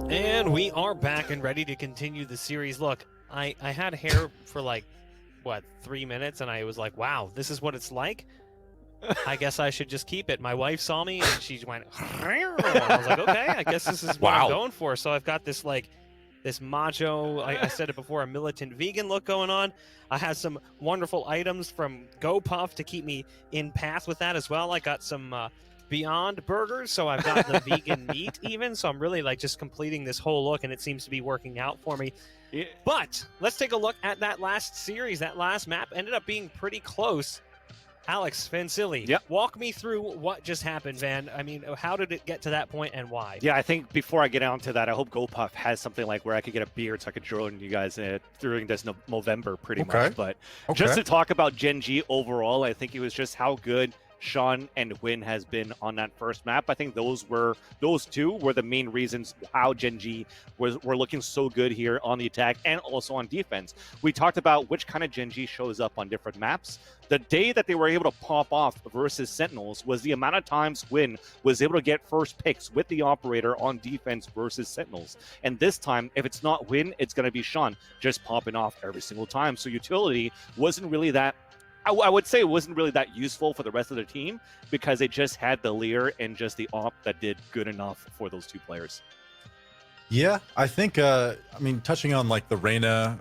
And we are back and ready to continue the series. Look, I had hair for like, what, 3 minutes, and I was like, wow, this is what it's like? I guess I should just keep it. My wife saw me, and she went, I was like, okay, I guess this is what I'm going for. So I've got this, like, this macho, I said it before, a militant vegan look going on. I have some wonderful items from GoPuff to keep me in path with that as well. I got some Beyond Burgers, so I've got the vegan meat even, so I'm really like just completing this whole look, and it seems to be working out for me. Yeah. But let's take a look at that last series. That last map ended up being pretty close. Alex Vansili, yep. Walk me through what just happened, Van. I mean, how did it get to that point and why? Yeah, I think before I get on to that, I hope GoPuff has something like where I could get a beard so I could join you guys during this November pretty much. But just to talk about Gen.G overall, I think it was just how good Sean and Win has been on that first map. I think those two were the main reasons how Gen.G were looking so good here on the attack and also on defense. We talked about which kind of Gen.G shows up on different maps. The day that they were able to pop off versus Sentinels was the amount of times Win was able to get first picks with the operator on defense versus Sentinels. And this time, if it's not Win, it's going to be Sean just popping off every single time. So utility wasn't really that, I would say it wasn't really that useful for the rest of the team because they just had the Lear and just the op that did good enough for those two players. Yeah, I think, I mean, touching on like the Reyna,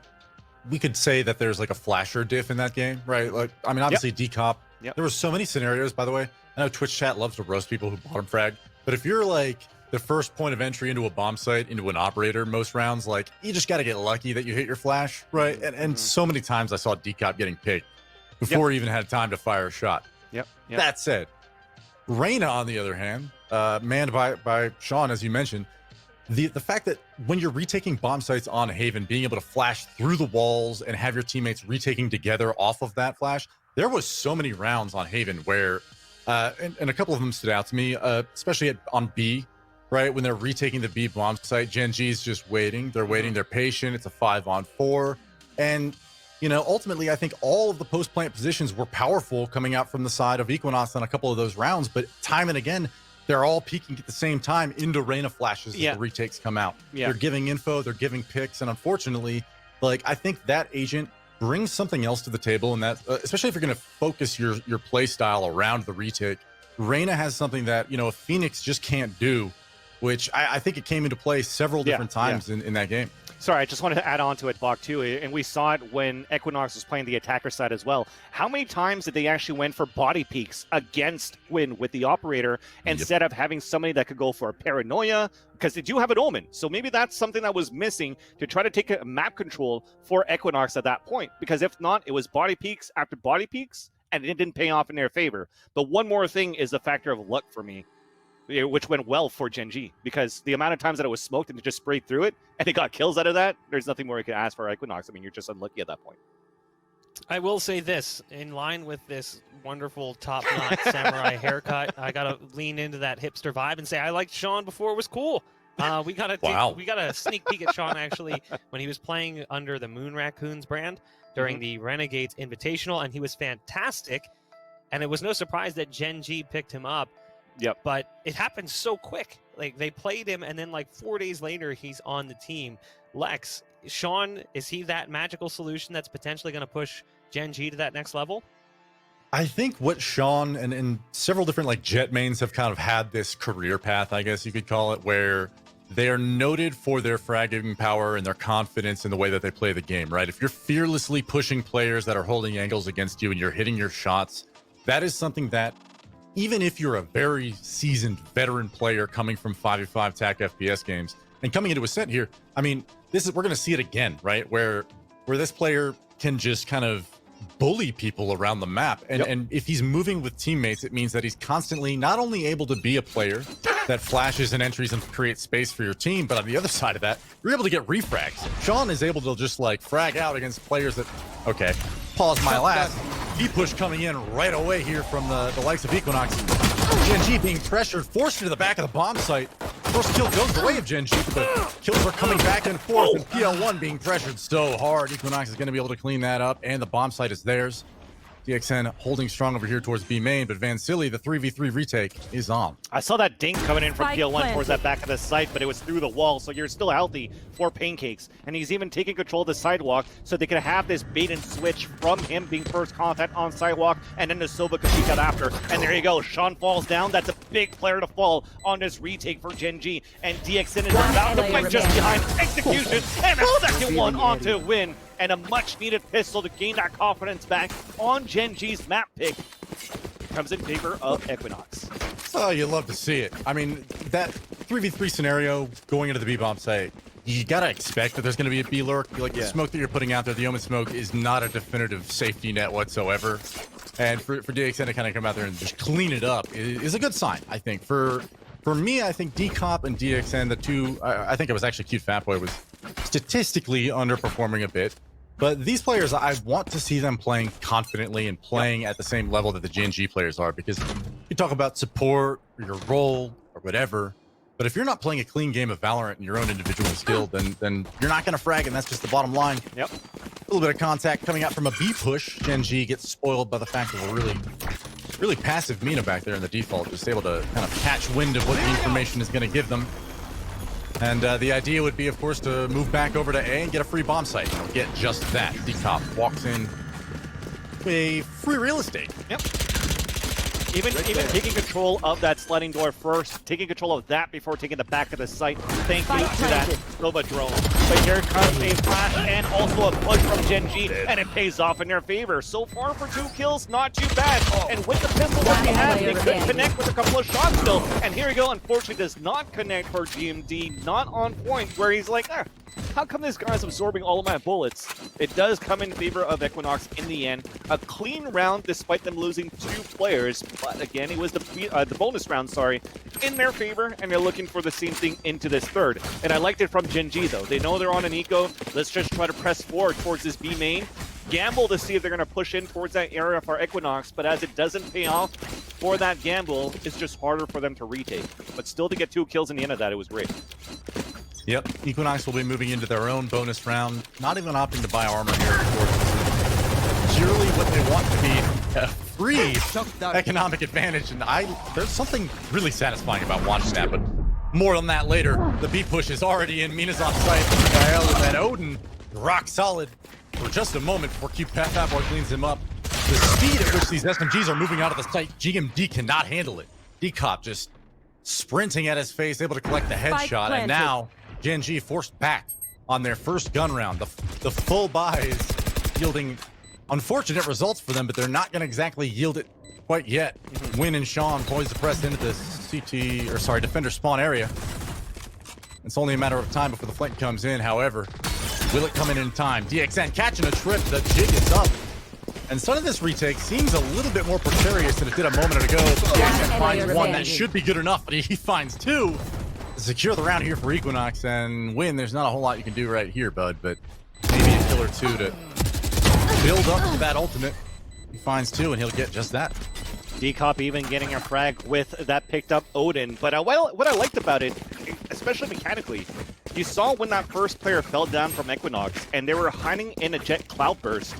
we could say that there's like a flasher diff in that game, right? Like, I mean, obviously decop. There were so many scenarios, by the way. I know Twitch chat loves to roast people who bottom frag, but if you're like the first point of entry into a bomb site, into an operator, most rounds, like you just got to get lucky that you hit your flash, right? And so many times I saw decop getting picked before he even had time to fire a shot. That said, Reyna, on the other hand, manned by Sean, as you mentioned, the fact that when you're retaking bomb sites on Haven, being able to flash through the walls and have your teammates retaking together off of that flash, there was so many rounds on Haven where, and a couple of them stood out to me, especially on B, right? When they're retaking the B bomb site, Gen.G is just waiting. They're waiting. They're patient. It's a 5-on-4. And you know, ultimately, I think all of the post-plant positions were powerful coming out from the side of EQUINOX on a couple of those rounds, but time and again, they're all peeking at the same time into Reyna flashes as the retakes come out. They're giving info, they're giving picks, and unfortunately, like, I think that agent brings something else to the table, and that, especially if you're going to focus your play style around the retake, Reyna has something that, you know, a Phoenix just can't do, which I think it came into play several different times in that game. Sorry, I just wanted to add on to it, Bach, too, and we saw it when EQUINOX was playing the attacker side as well. How many times did they actually went for body peeks against Win with the operator instead of having somebody that could go for a paranoia? Because they do have an Omen, so maybe that's something that was missing to try to take a map control for EQUINOX at that point. Because if not, it was body peeks after body peeks, and it didn't pay off in their favor. But one more thing is the factor of luck for me, which went well for Gen.G, because the amount of times that it was smoked and it just sprayed through it and they got kills out of that, there's nothing more you can ask for EQUINOX. I mean, you're just unlucky at that point. I will say this, in line with this wonderful top-notch samurai haircut, I gotta lean into that hipster vibe and say I liked Sean before it was cool. We got a sneak peek at Sean actually when he was playing under the Moon Raccoons brand during the Renegades Invitational, and he was fantastic. And it was no surprise that Gen.G picked him up. But it happened so quick. Like, they played him, and then like 4 days later, he's on the team. Lex, Sean, is he that magical solution that's potentially going to push Gen.G to that next level? I think what Sean and several different like jet mains have kind of had this career path, I guess you could call it, where they are noted for their fragging power and their confidence in the way that they play the game, right? If you're fearlessly pushing players that are holding angles against you and you're hitting your shots, that is something that, even if you're a very seasoned veteran player coming from 5v5 TAC FPS games and coming into a set here, I mean, we're going to see it again, right? Where this player can just kind of bully people around the map. And if he's moving with teammates, it means that he's constantly not only able to be a player that flashes and entries and creates space for your team, but on the other side of that, you're able to get refrags. Sean is able to just like frag out against players that, okay, pause my last. V-push coming in right away here from the likes of EQUINOX. Gen.G being pressured, forced into the back of the bomb site. First kill goes the way of Gen.G, but kills are coming back and forth, and PL1 being pressured so hard. EQUINOX is going to be able to clean that up, and the bomb site is theirs. DXN holding strong over here towards B main, but Vansili, the 3v3 retake, is on. I saw that dink coming in from Spike PL1 planted. towards that back of the site, but it was through the wall, so you're still healthy for Pancakes. And he's even taking control of the sidewalk, so they could have this bait and switch from him being first contact on sidewalk, and then the Silva could peek out after. And there you go, Sean falls down. That's a big player to fall on this retake for Gen.G. And DXN is about to fight just behind execution, and a second one onto win. And a much-needed pistol to gain that confidence back on Gen.G's map pick. Comes in favor of Equinox. Oh, you love to see it. I mean, that 3v3 scenario going into the B-bomb site, you gotta expect that there's gonna be a B-lurk. Like, the smoke that you're putting out there, the Omen smoke, is not a definitive safety net whatsoever. And for DXN to kind of come out there and just clean it up is a good sign, I think. For me, I think Decop and DXN, the two, I think it was actually Cute Fatboy, was statistically underperforming a bit. But these players, I want to see them playing confidently and playing at the same level that the GEN.G players are, because you talk about support or your role or whatever, but if you're not playing a clean game of Valorant in your own individual skill, then you're not going to frag, and that's just the bottom line. Yep. A little bit of contact coming out from a B push. GEN.G gets spoiled by the fact that we're really passive Mina back there in the default, just able to kind of catch wind of what the information is going to give them. And the idea would be, of course, to move back over to A and get a free bomb site. And get just that. Decop walks in a free real estate. Yep. Even taking control of that sliding door first, taking control of that before taking the back of the site. Thank you to that Nova drone. But here comes a flash and also a push from Gen.G, and it pays off in their favor. So far for 2 kills, not too bad. And with the pistol that they have, they could connect with a couple of shots still. And here we go, unfortunately does not connect for GMD, not on point, where he's like, how come this guy's absorbing all of my bullets? It does come in favor of Equinox in the end. A clean round despite them losing 2 players. But again, it was the bonus round, in their favor, and they're looking for the same thing into this third. And I liked it from Gen.G though. They know they're on an eco. Let's just try to press forward towards this B main. Gamble to see if they're going to push in towards that area for Equinox, but as it doesn't pay off for that gamble, it's just harder for them to retake. But still to get 2 kills in the end of that, it was great. Yep, Equinox will be moving into their own bonus round, not even opting to buy armor here. Purely what they want to be a free economic advantage, and there's something really satisfying about watching that, but more on that later. The B push is already in, Mina's on site, and then Odin, rock solid for just a moment before Cute Fatboy cleans him up. The speed at which these SMGs are moving out of the site, GMD cannot handle it. Decop just sprinting at his face, able to collect the headshot, and now Gen.G forced back on their first gun round. The full buy is yielding unfortunate results for them, but they're not going to exactly yield it quite yet. Win and Sean poised to press into the defender spawn area. It's only a matter of time before the flank comes in. However, will it come in time? DXN catching a trip. The jig is up. And some of this retake seems a little bit more precarious than it did a moment ago. DXN finds one that should be good enough, but he finds 2. Secure the round here for Equinox and win. There's not a whole lot you can do right here, bud, but maybe a kill or 2 to build up to that ultimate. He finds 2 and he'll get just that. Decop even getting a frag with that picked up Odin. But what I liked about it, especially mechanically, you saw when that first player fell down from Equinox and they were hiding in a jet cloudburst.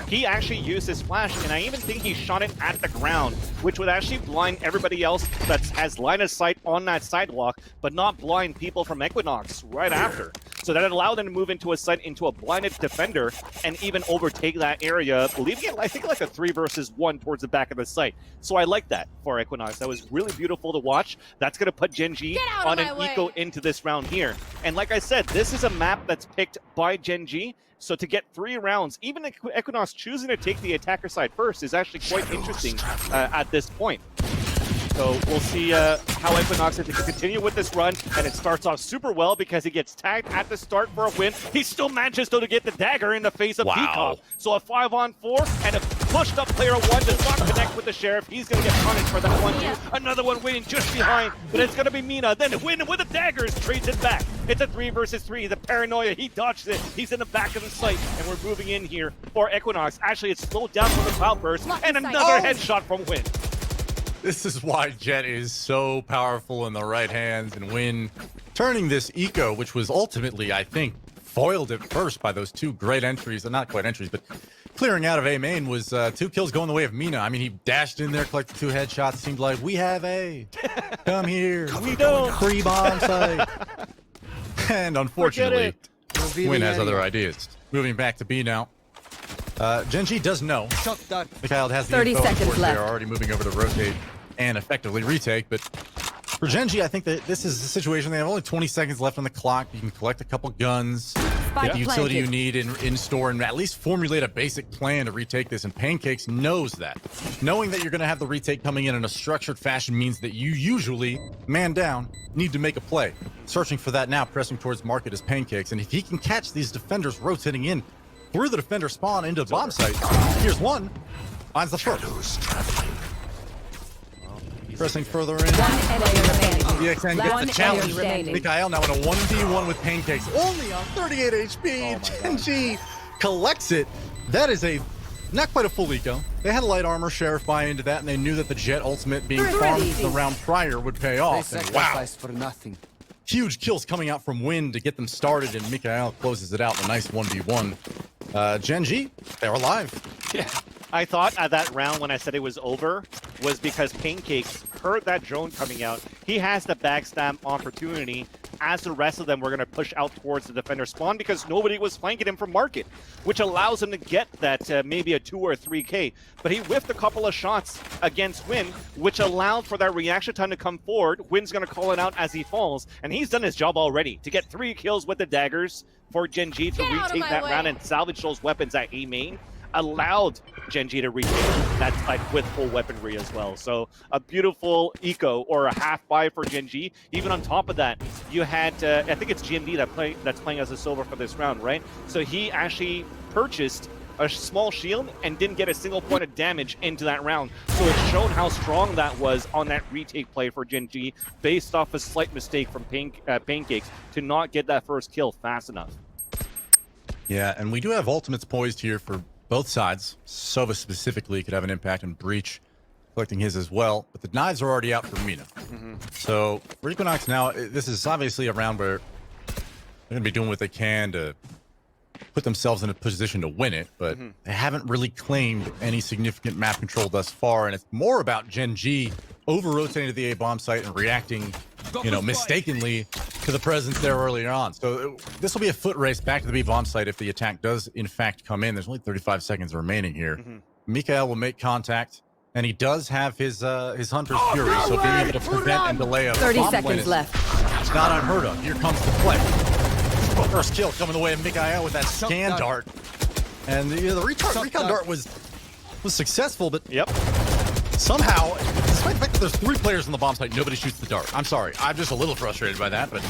He actually used his flash, and I even think he shot it at the ground, which would actually blind everybody else that has line of sight on that sidewalk, but not blind people from Equinox right after. So that allowed them to move into a site into a blinded defender and even overtake that area, leaving it, I think, like a 3 versus 1 towards the back of the site. So I like that for Equinox. That was really beautiful to watch. That's going to put Gen.G on an eco into this round here. And like I said, this is a map that's picked by Gen.G. So to get 3 rounds, even Equinox choosing to take the attacker side first is actually quite interesting at this point. So we'll see how Equinox can continue with this run, and it starts off super well because he gets tagged at the start for a win. He still manages though to get the dagger in the face of Decop. So a 5-on-4 and a pushed up player 1 does not connect with the Sheriff. He's going to get punished for that one too. Another one winning just behind, but it's going to be Mina. Then Win with the daggers trades it back. It's a 3 versus 3. The paranoia, he dodged it. He's in the back of the site, and we're moving in here for Equinox. Actually, it's slowed down from the cloudburst, and another headshot from Win. This is why Jet is so powerful in the right hands, and Win turning this eco, which was ultimately, I think, foiled at first by those 2 great entries. Not quite entries, but clearing out of A main was 2 kills going the way of Mina. I mean, he dashed in there, collected 2 headshots. Seemed like, we have A. Come here. We don't. Free bomb site. And unfortunately, Win has other ideas. Moving back to B now. Gen.G does know. Mikhail has the 30 info. seconds Of course, left. they're already moving over to rotate and effectively retake, but for Gen.G, I think that this is a situation. They have only 20 seconds left on the clock. You can collect a couple guns, get the utility you need in store, and at least formulate a basic plan to retake this. And Pancakes knows that. Knowing that you're going to have the retake coming in a structured fashion means that you usually, man down, need to make a play. Searching for that now, pressing towards Market is Pancakes. And if he can catch these defenders rotating in through the defender spawn into the bomb site, here's one, finds the first. Pressing further in. EXN gets the challenge. Mikhail now in a 1v1 with Pancakes. Only on 38 HP. Gen.G collects it. That is not quite a full eco. They had a light armor. Sheriff buy into that, and they knew that the Jet ultimate being farmed the round prior would pay off. And wow. For nothing. Huge kills coming out from Win to get them started, and Mikhail closes it out. A nice 1v1. Gen.G, they're alive. Yeah. I thought that round when I said it was over was because Pancakes heard that drone coming out. He has the backstab opportunity as the rest of them were going to push out towards the defender spawn because nobody was flanking him from Market, which allows him to get that maybe a 2 or 3K. But he whiffed a couple of shots against Win, which allowed for that reaction time to come forward. Win's going to call it out as he falls, and he's done his job already to get 3 kills with the daggers for Gen.G to retake that round and salvage those weapons at A main. Allowed Gen.G to retake that side with full weaponry as well. So a beautiful eco or a half buy for Gen.G. Even on top of that, you had, I think it's GMD that's playing as a silver for this round, right? So he actually purchased a small shield and didn't get a single point of damage into that round. So it's shown how strong that was on that retake play for Gen.G based off a slight mistake from Pancakes to not get that first kill fast enough. Yeah, and we do have ultimates poised here for both sides. Sova specifically could have an impact on Breach, collecting his as well, but the knives are already out for Mina. So for EQUINOX now, this is obviously a round where they're going to be doing what they can to put themselves in a position to win it, but they haven't really claimed any significant map control thus far, and it's more about Gen.G over-rotating to the A bomb site and reacting, mistakenly to the presence there earlier on. So this will be a foot race back to the B bomb site if the attack does in fact come in. There's only 35 seconds remaining here. Mikhail will make contact, and he does have his Hunter's Fury, so being able to prevent and delay a 30 bomb seconds left. It's not unheard of. Here comes the play. First kill coming the way of Mikhail with that scan dart. And the recon dart was successful, but somehow, despite the fact that there's 3 players on the bomb site, nobody shoots the dart. I'm sorry. I'm just a little frustrated by that, but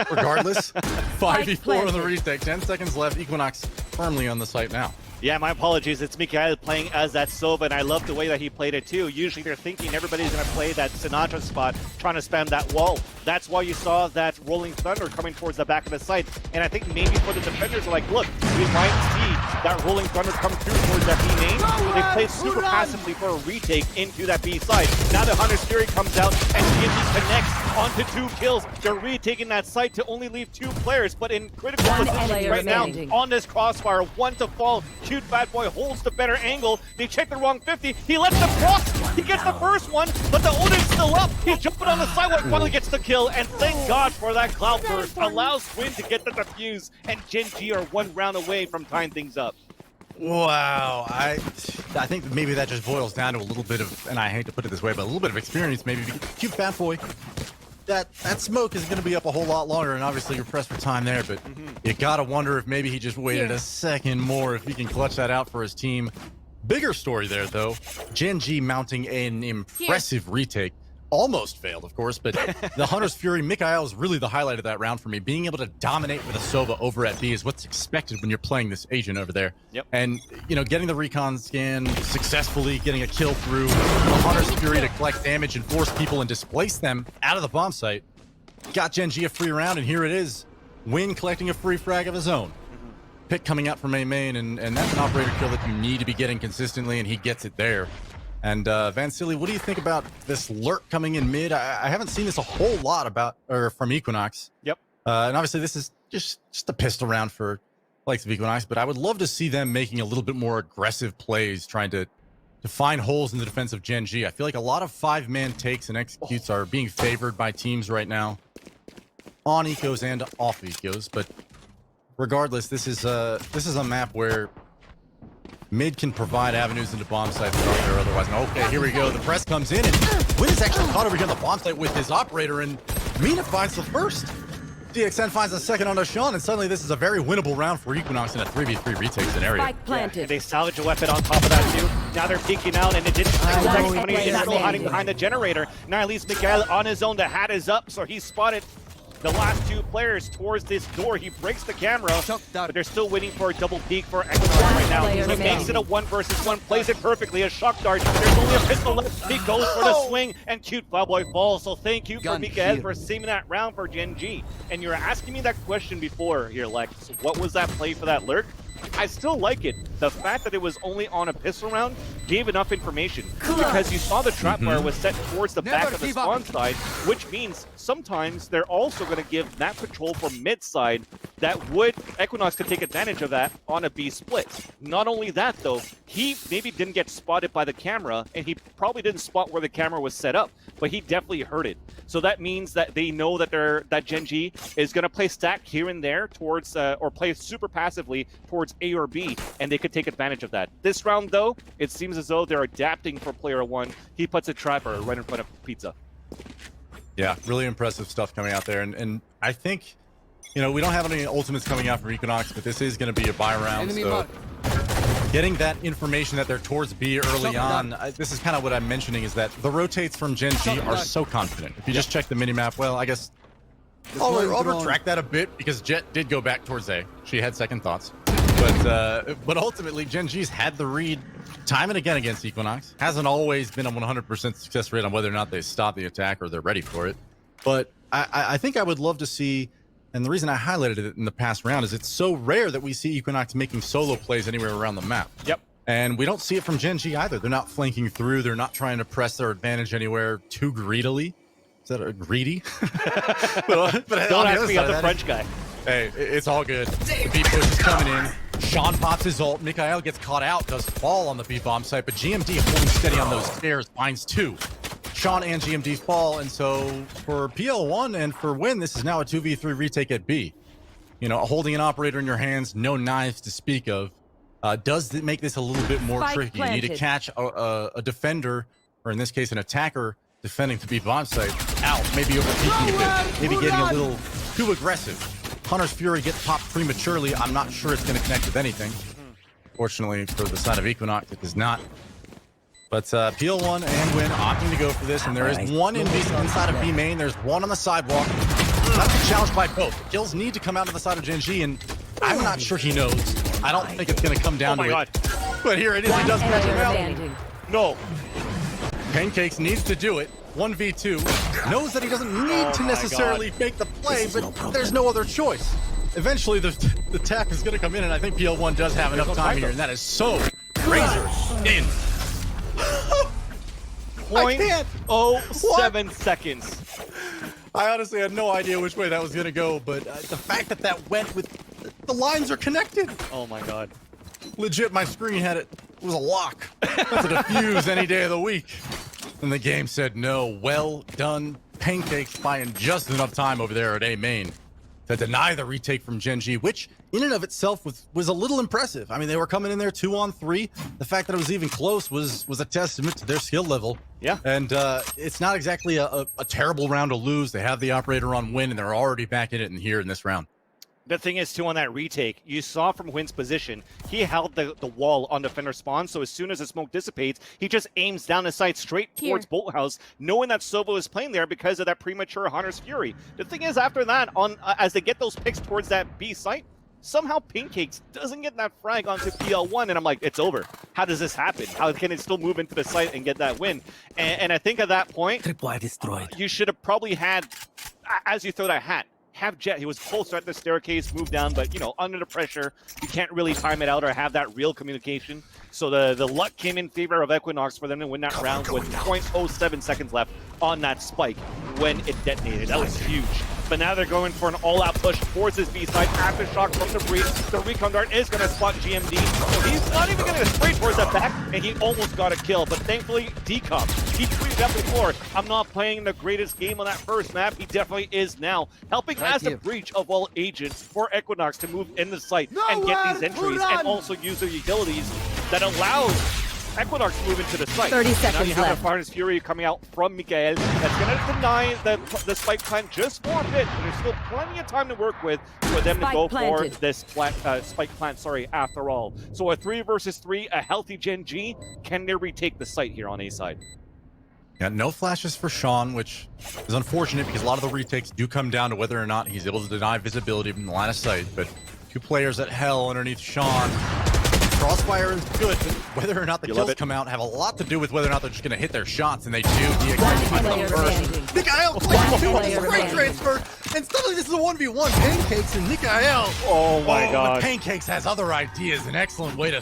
regardless, 5v4 on the retake. 10 seconds left. EQUINOX firmly on the site now. Yeah, my apologies. It's Mikhail playing as that Sova, and I love the way that he played it too. Usually they're thinking everybody's going to play that Sinatra spot, trying to spam that wall. That's why you saw that Rolling Thunder coming towards the back of the site. And I think maybe for the defenders, like, look, we might see that Rolling Thunder come through towards that B main. They played super passively for a retake into that B side. Now the Hunter's Fury comes out, and GEN.G connects onto 2 kills. They're retaking that site to only leave 2 players, but in critical position right now on this crossfire. 1 to fall. Cute bad boy holds the better angle. They check the wrong 50. He lets them cross. He gets the first one, but the Odin's still up. He's jumping on the sidewalk, finally gets the kill, and thank God for that cloud burst. Allows Win to get the defuse, and Gen.G are 1 round away from tying things up. Wow, I think maybe that just boils down to a little bit of, and I hate to put it this way, but a little bit of experience maybe. Cute fat boy. That smoke is going to be up a whole lot longer, and obviously you're pressed for time there, but you gotta wonder if maybe he just waited a second more, if he can clutch that out for his team. Bigger story there, though. Gen.G mounting an impressive retake. Almost failed, of course, but the Hunter's Fury, Mikhail is really the highlight of that round for me. Being able to dominate with a Sova over at B is what's expected when you're playing this agent over there. And, getting the recon scan successfully, getting a kill through the Hunter's Fury to collect damage and force people and displace them out of the bomb site. Got Gen.G a free round, and here it is. Win collecting a free frag of his own. Pick coming out from A main, and that's an operator kill that you need to be getting consistently, and he gets it there. And Van Silly, what do you think about this lurk coming in mid? I haven't seen this a whole lot from EQUINOX. And obviously this is just a pistol round for likes of EQUINOX, but I would love to see them making a little bit more aggressive plays, trying to find holes in the defense of Gen.G. I feel like a lot of 5-man takes and executes are being favored by teams right now on ecos and off ecos, but regardless, this is a map where mid can provide avenues into bomb sites that aren't there otherwise. And okay, here we go. The press comes in, and Win is actually caught over here on the bomb site with his operator, and Mina finds the first. DXN finds the second on Sean, and suddenly this is a very winnable round for EQUINOX in a 3v3 retake scenario. Spike planted. Yeah, they salvage a weapon on top of that too. Now they're peeking out, and it didn't protect somebody. He's still hiding behind the generator. Now at least Miguel on his own. The hat is up, so he spotted the last two players towards this door. He breaks the camera, but they're still waiting for a double peek for EQUINOX right now. He makes it a 1 versus 1, plays it perfectly, a shock dart. There's only a pistol left. He goes for the swing, and cute Plowboy falls. So thank you for Miguel for saving that round for Gen.G. And you're asking me that question before here, Lex. What was that play for that lurk? I still like it. The fact that it was only on a pistol round gave enough information because you saw the trap wire was set towards the back of the spawn side, which means sometimes they're also going to give that patrol from mid side that would EQUINOX could take advantage of that on a B split. Not only that though, he maybe didn't get spotted by the camera, and he probably didn't spot where the camera was set up, but he definitely heard it. So that means that they know that that Gen.G is going to play stack here and there towards or play super passively towards A or B, and they could take advantage of that. This round though, it seems as though they're adapting for player one. He puts a trapper right in front of Pizza. Yeah, really impressive stuff coming out there, and I think, you know, we don't have any ultimates coming out from EQUINOX, but this is going to be a buy round, so getting that information that they're towards B early on, this is kind of what I'm mentioning, is that the rotates from Gen.G are so confident. If you just check the minimap, well, I guess I'll retract that a bit, because Jet did go back towards A. She had second thoughts. But ultimately, Gen.G's had the read time and again against EQUINOX. Hasn't always been a 100% success rate on whether or not they stop the attack or they're ready for it. But I think I would love to see, and the reason I highlighted it in the past round is it's so rare that we see EQUINOX making solo plays anywhere around the map. Yep. And we don't see it from Gen.G either. They're not flanking through. They're not trying to press their advantage anywhere too greedily. Is that a greedy? but don't ask me, I'm the French guy. Hey, it's all good. The B push is coming in. Sean pops his ult. Mikael gets caught out, does fall on the B bomb site, but GMD holding steady on those stairs finds two. Sean and GMD fall, and so for PL1 and for Win, this is now a 2v3 retake at B. You know, holding an operator in your hands, no knives to speak of, does make this a little bit more tricky. You need to catch a defender, or in this case, an attacker, defending the B bomb site out, maybe overpeaking a bit, maybe getting a little too aggressive. Hunter's Fury gets popped prematurely. I'm not sure it's going to connect with anything. Fortunately for the side of EQUINOX, it does not. But PL1 and Win opting to go for this, and there is one inside of B main. There's one on the sidewalk. That's challenged by both. Kills need to come out of the side of Gen.G, and I'm not sure he knows. I don't think it's going to come down to it. But here it is. He does catch him out. No. Pancakes needs to do it. 1v2. Knows that he doesn't need to necessarily make the play, but there's no other choice. Eventually, the tap is going to come in, and I think PL1 does have enough time here, and that is so razor in. 0.07 seconds. I honestly had no idea which way that was going to go, but the fact that that went with... The lines are connected. Oh my god. Legit, my screen had it was a lock. That's a defuse any day of the week. And the game said no. Well done. Pancakes buying just enough time over there at A main to deny the retake from Gen.G, which in and of itself was a little impressive. I mean, they were coming in there 2-on-3. The fact that it was even close was a testament to their skill level. Yeah. And it's not exactly a terrible round to lose. They have the operator on Win, and they're already back in it in here in this round. The thing is, too, on that retake, you saw from Win's position, he held the wall on defender spawn, so as soon as the smoke dissipates, he just aims down the sight straight towards Bolt House, knowing that Sobo is playing there because of that premature Hunter's Fury. The thing is, after that, as they get those picks towards that B site, somehow Pancakes doesn't get that frag onto PL1, and I'm like, it's over. How does this happen? How can it still move into the site and get that win? And I think at that point, you should have probably had, as you throw that hat, have Jet. He was closer at the staircase, move down, but, you know, under the pressure, you can't really time it out or have that real communication. So the luck came in favor of EQUINOX for them to win that round with 0.07 seconds left on that spike when it detonated. That was huge. but now they're going for an all-out push towards his B side. Aftershock from the breach. The recon dart is going to spot GMD. So he's not even going to spray towards that back, and he almost got a kill. But thankfully, D-Cup, he tweeted out before, I'm not playing the greatest game on that first map. He definitely is now, helping as a breach of all agents for EQUINOX to move in the site and get these entries, and also use their utilities that allows EQUINOX to move into the site. 30 seconds now you have left. the Furnace Fury coming out from Mikael. That's going to deny the spike plant just for a bit. But there's still plenty of time to work with for them to go for this spike plant, after all. So a 3 versus 3, a healthy Gen.G. Can they retake the site here on A side? Yeah, no flashes for Sean, which is unfortunate because a lot of the retakes do come down to whether or not he's able to deny visibility from the line of sight. But 2 players at Hell underneath Sean. Crossfire is good, but whether or not the kills come out have a lot to do with whether or not they're just going to hit their shots, and they do. Mikael clicks 2 on the spray transfer, and suddenly this is a 1v1. Pancakes and Mikael. Oh my god. Pancakes has other ideas, an excellent way to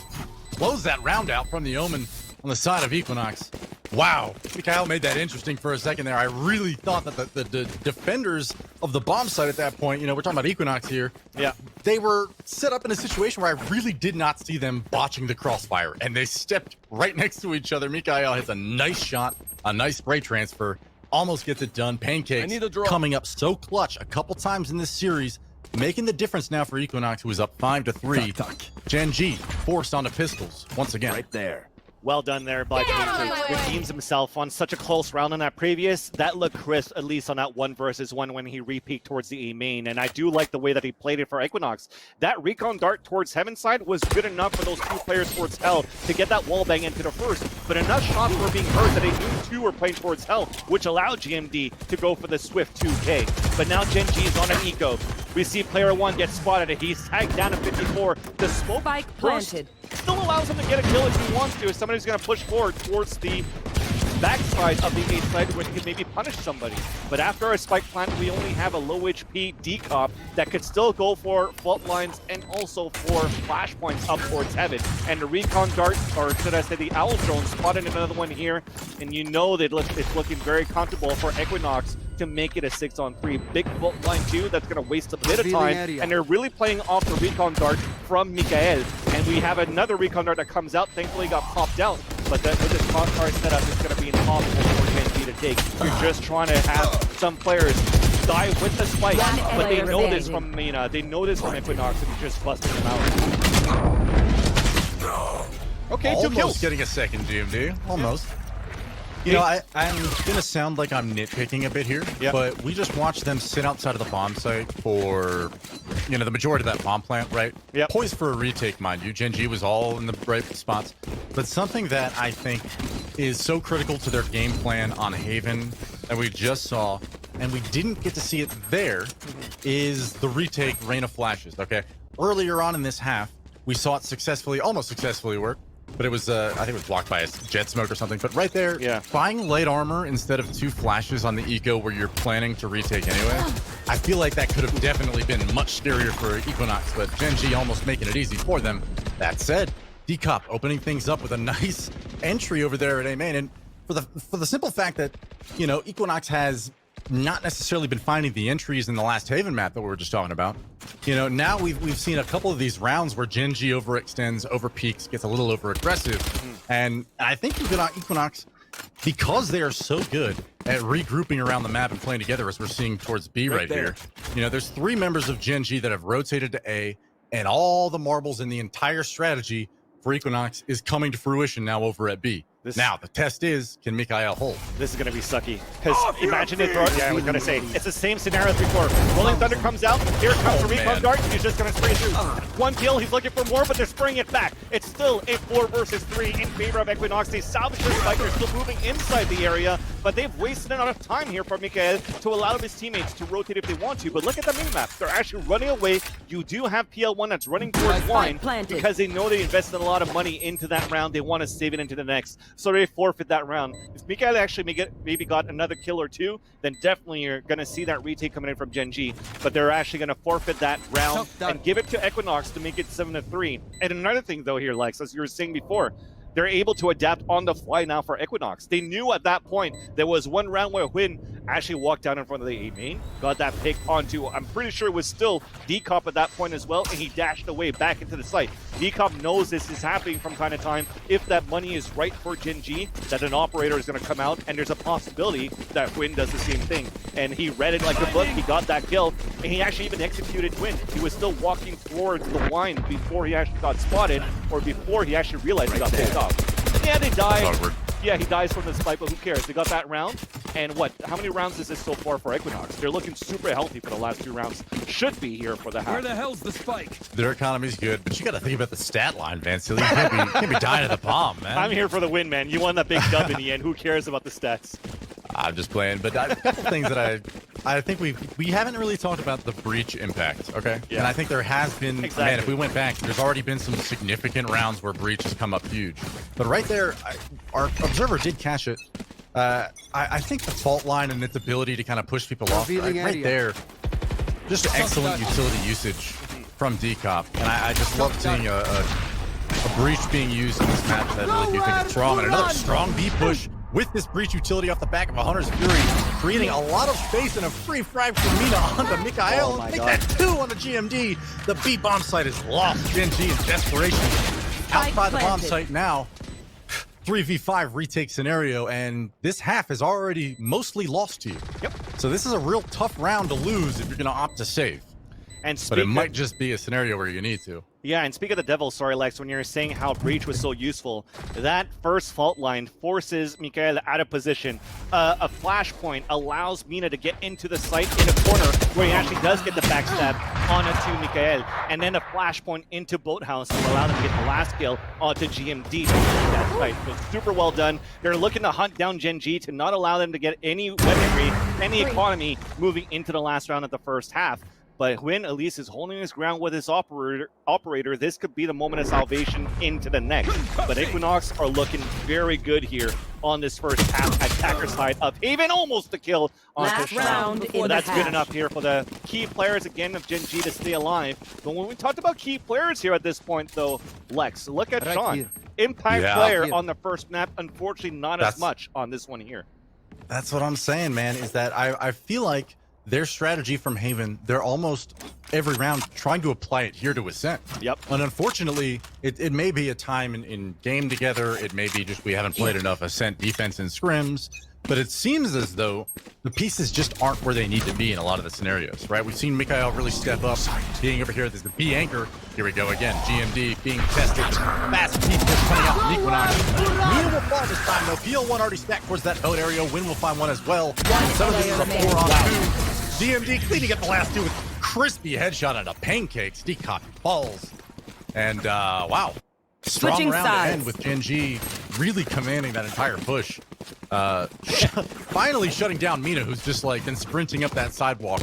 close that round out from the Omen on the side of EQUINOX. Wow, Mikael made that interesting for a second there. I really thought that the defenders of the bomb site at that point, you know, we're talking about EQUINOX here. Yeah. They were set up in a situation where I really did not see them botching the crossfire, and they stepped right next to each other. Mikael hits a nice shot, a nice spray transfer, almost gets it done. Pancakes coming up so clutch a couple times in this series, making the difference now for EQUINOX, who is up 5-3. Gen.G forced onto pistols once again. Right there. Well done there by Pancakes. Redeems himself on such a close round on that previous. That looked crisp, at least on that 1 versus 1 when he re-peeked towards the A main. And I do like the way that he played it for EQUINOX. That recon dart towards Heaven side was good enough for those 2 players towards Hell to get that wall bang into the first. But enough shots were being heard that they knew 2 were playing towards Hell, which allowed GMD to go for the swift 2K. But now Gen.G is on an eco. We see player 1 get spotted. He's tagged down to 54. The smoke planted still allows him to get a kill if he wants to. If somebody's going to push forward towards the backside of the A side where he can maybe punish somebody. But after a spike plant, we only have a low HP D-Cop that could still go for fault lines and also for flashpoints up towards Heaven. And the recon dart, or should I say the Owl Drone, spotted another one here. And you know that it's looking very comfortable for EQUINOX to make it a 6-on-3. Big fault line too, that's going to waste a bit of time. And they're really playing off the recon dart from Mikael. And we have another recon dart that comes out, thankfully got popped out. But with this crossfire setup, it's going to be impossible for Gen.G to take. You're just trying to have some players die with the spike, but they know this from Mina. They know this from EQUINOX, and you're just busting them out. Okay, almost 2 kills. Getting a second GMD, almost. You know, I'm going to sound like I'm nitpicking a bit here, but we just watched them sit outside of the bomb site for, you know, the majority of that bomb plant, right? Poised for a retake, mind you. Gen.G was all in the right spots. But something that I think is so critical to their game plan on Haven that we just saw, and we didn't get to see it there, is the retake Rain of Flashes, okay? Earlier on in this half, we saw it successfully, almost successfully work. But it was, I think it was blocked by a jet smoke or something. But right there, buying light armor instead of 2 flashes on the eco where you're planning to retake anyway, I feel like that could have definitely been much scarier for EQUINOX, but Gen.G almost making it easy for them. That said, D-Cop opening things up with a nice entry over there at A main. And for the simple fact that, you know, EQUINOX has not necessarily been finding the entries in the last Haven map that we were just talking about. You know, now we've seen a couple of these rounds where Gen.G overextends, overpeaks, gets a little over aggressive. And I think EQUINOX, because they are so good at regrouping around the map and playing together, as we're seeing towards B right here. You know, there's 3 members of Gen.G that have rotated to A, and all the marbles in the entire strategy for EQUINOX is coming to fruition now over at B. Now, the test is, can Mikael hold? This is going to be sucky. Because imagine it, yeah, I was going to say, it's the same scenario as before. Rolling Thunder comes out, here comes the recon dart, he's just going to spray through. 1 kill, he's looking for more, but they're spraying it back. It's still a 4 versus 3 in favor of EQUINOX. They salvage their spike, they're still moving inside the area, but they've wasted enough time here for Mikael to allow his teammates to rotate if they want to. But look at the minimap. They're actually running away. You do have PL1 that's running towards Wine because they know they invested a lot of money into that round. They want to save it into the next. So they forfeit that round. If Mikael actually maybe got another kill or 2, then definitely you're going to see that retake coming in from Gen.G. But they're actually going to forfeit that round and give it to EQUINOX to make it 7-3. And another thing though here, Lex, as you were saying before, they're able to adapt on the fly now for EQUINOX. They knew at that point there was 1 round where when actually walked down in front of the A main, got that pick onto, I'm pretty sure it was still Decop at that point as well, and he dashed away back into the site. Decop knows this is happening from time to time. If that money is right for Gen.G, that an operator is going to come out, and there's a possibility that Win does the same thing. And he read it like a book, he got that kill, and he actually even executed Win. He was still walking towards the line before he actually got spotted, or before he actually realized he got picked off. Yeah, they died. Yeah, he dies from the spike, but who cares? They got that round. And what? How many rounds is this so far for EQUINOX? They're looking super healthy for the last 2 rounds. Should be here for the half. Where the hell's the spike? Their economy's good, but you got to think about the stat line, Van Silly. You can't be dying to the bomb, man. I'm here for the win, man. You won that big dub in the end. Who cares about the stats? I'm just playing, but a couple things that I think we haven't really talked about the breach impact, okay? Yeah. And I think there has been, man, if we went back, there's already been some significant rounds where breach has come up huge. But right there, our observer did catch it. I think the fault line and its ability to kind of push people off, right there, just excellent utility usage from Decop. And I just love seeing a breach being used in this match that I really do think is strong. And another strong B push with this breach utility off the back of a Hunter's Fury, creating a lot of space and a free frag from Mina onto Mikael. Make that 2 on the GMD. The B bomb site is lost. Gen.G in desperation. Outside the bomb site now. 3v5 retake scenario, and this half is already mostly lost to you. Yep. So this is a real tough round to lose if you're going to opt to save. But it might just be a scenario where you need to. Yeah, and speak of the devil, sorry Lex, when you're saying how breach was so useful, that first fault line forces Mikael out of position. A flashpoint allows Mina to get into the site in a corner where he actually does get the backstab onto Mikael, and then a flashpoint into Boathouse to allow them to get the last kill onto GMD to that site. So super well done. They're looking to hunt down Gen.G to not allow them to get any weaponry, any economy moving into the last round of the first half. But when Elise is holding his ground with his operator, this could be the moment of salvation into the next. But EQUINOX are looking very good here on this first half attacker side of Haven. Almost a kill on Sean. But that's good enough here for the key players again of Gen.G to stay alive. But when we talked about key players here at this point, though, Lex, look at Sean. Impact player on the first map. Unfortunately, not as much on this one here. That's what I'm saying, man, is that I feel like their strategy from Haven, they're almost every round trying to apply it here to Ascent. Yep. And unfortunately, it may be a time in game together. It may be just we haven't played enough Ascent defense and scrims. But it seems as though the pieces just aren't where they need to be in a lot of the scenarios, right? We've seen Mikael really step up, being over here. There's the B anchor. Here we go again. GMD being tested. Fast P push coming out from EQUINOX. Mina will fall this time, though. PL1 already stacked towards that boat area. Win will find one as well. Some of this is a 4-on-2. GMD cleaning up the last 2 with crispy headshot and a pancakes. Decop falls. And, wow. Strong round to end with Gen.G really commanding that entire push. Finally shutting down Mina, who's just like been sprinting up that sidewalk.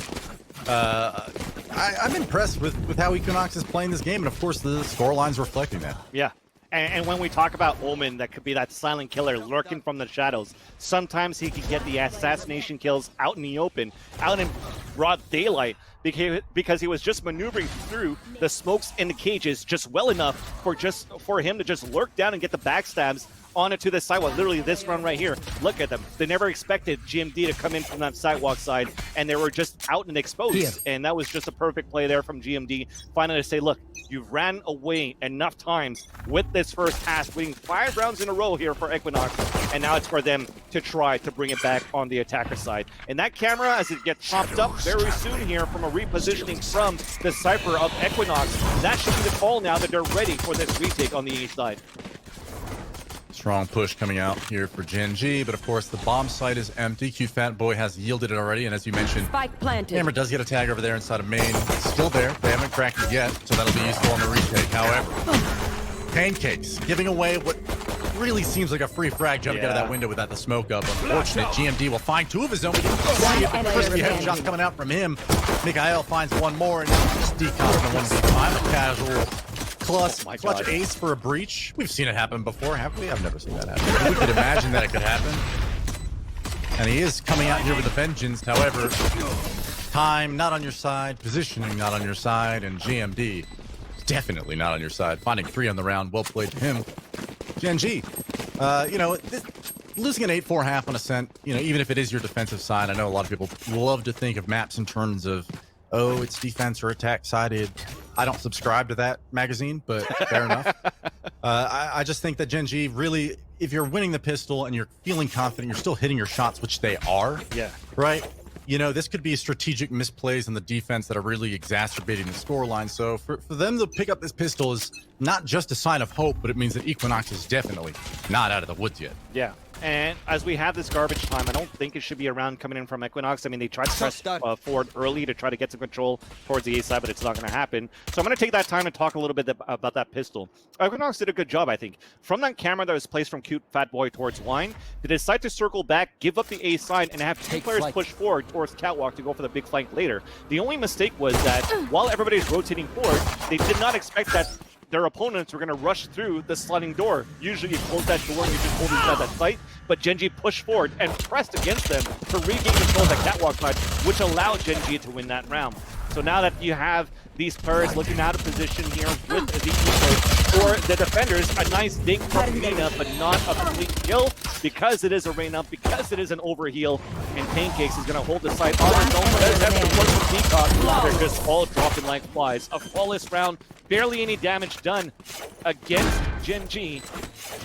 I'm impressed with how EQUINOX is playing this game, and of course the scoreline's reflecting that. Yeah. And when we talk about Omen, that could be that silent killer lurking from the shadows. Sometimes he can get the assassination kills out in the open, out in broad daylight, because he was just maneuvering through the smokes and the cages just well enough for him to just lurk down and get the backstabs onto the sidewalk. Literally this run right here. Look at them. They never expected GMD to come in from that sidewalk side, and they were just out and exposed. And that was just a perfect play there from GMD. Finally to say, look, you've ran away enough times with this first half, winning 5 rounds in a row here for EQUINOX, and now it's for them to try to bring it back on the attacker side. And that camera, as it gets chopped up very soon here from a repositioning from the Cypher of EQUINOX, that should be the call now that they're ready for this retake on the A side. Strong push coming out here for Gen.G, but of course the bomb site is empty. Qfatboy has yielded it already, and as you mentioned, spike planted. Hammer does get a tag over there inside of main. It's still there. They haven't cracked it yet, so that'll be useful on the retake. However, pancakes giving away what really seems like a free frag jumping out of that window without the smoke up. Unfortunate. GMD will find 2 of his own. We can see it. The crispy headshots coming out from him. Mikael finds 1 more, and just decomp in 1v5. A casual clutch ace for a breach. We've seen it happen before, haven't we? I've never seen that happen. We could imagine that it could happen. And he is coming out here with a vengeance. However, time not on your side, positioning not on your side, and GMD definitely not on your side. Finding 3 on the round. Well played to him. Gen.G, you know, losing an 8-4 half on Ascent, you know, even if it is your defensive side, I know a lot of people love to think of maps in terms of, oh, it's defense or attack sided. I don't subscribe to that magazine, but fair enough. I just think that Gen.G really, if you're winning the pistol and you're feeling confident, you're still hitting your shots, which they are. Yeah. Right? You know, this could be strategic misplays in the defense that are really exacerbating the scoreline. So for them to pick up this pistol is not just a sign of hope, but it means that EQUINOX is definitely not out of the woods yet. Yeah. And as we have this garbage time, I don't think it should be around coming in from EQUINOX. I mean, they tried to press forward early to try to get some control towards the A side, but it's not going to happen. So I'm going to take that time and talk a little bit about that pistol. EQUINOX did a good job, I think. From that camera that was placed from Cute Fat Boy towards Wine, they decide to circle back, give up the A side, and have two players push forward towards Catwalk to go for the big flank later. The only mistake was that while everybody's rotating forward, they did not expect that their opponents were going to rush through the sliding door. Usually you close that door and you just hold inside that site, but Gen.G pushed forward and pressed against them to regain control of the catwalk side, which allowed Gen.G to win that round. So now that you have these players looking out of position here with the eco for the defenders, a nice dig from Mina, but not a complete kill because it is a rain up, because it is an overheal, and Pancakes is going to hold the site on his own, but does have to work for Peacock. They're just all dropping like flies. A flawless round, barely any damage done against Gen.G.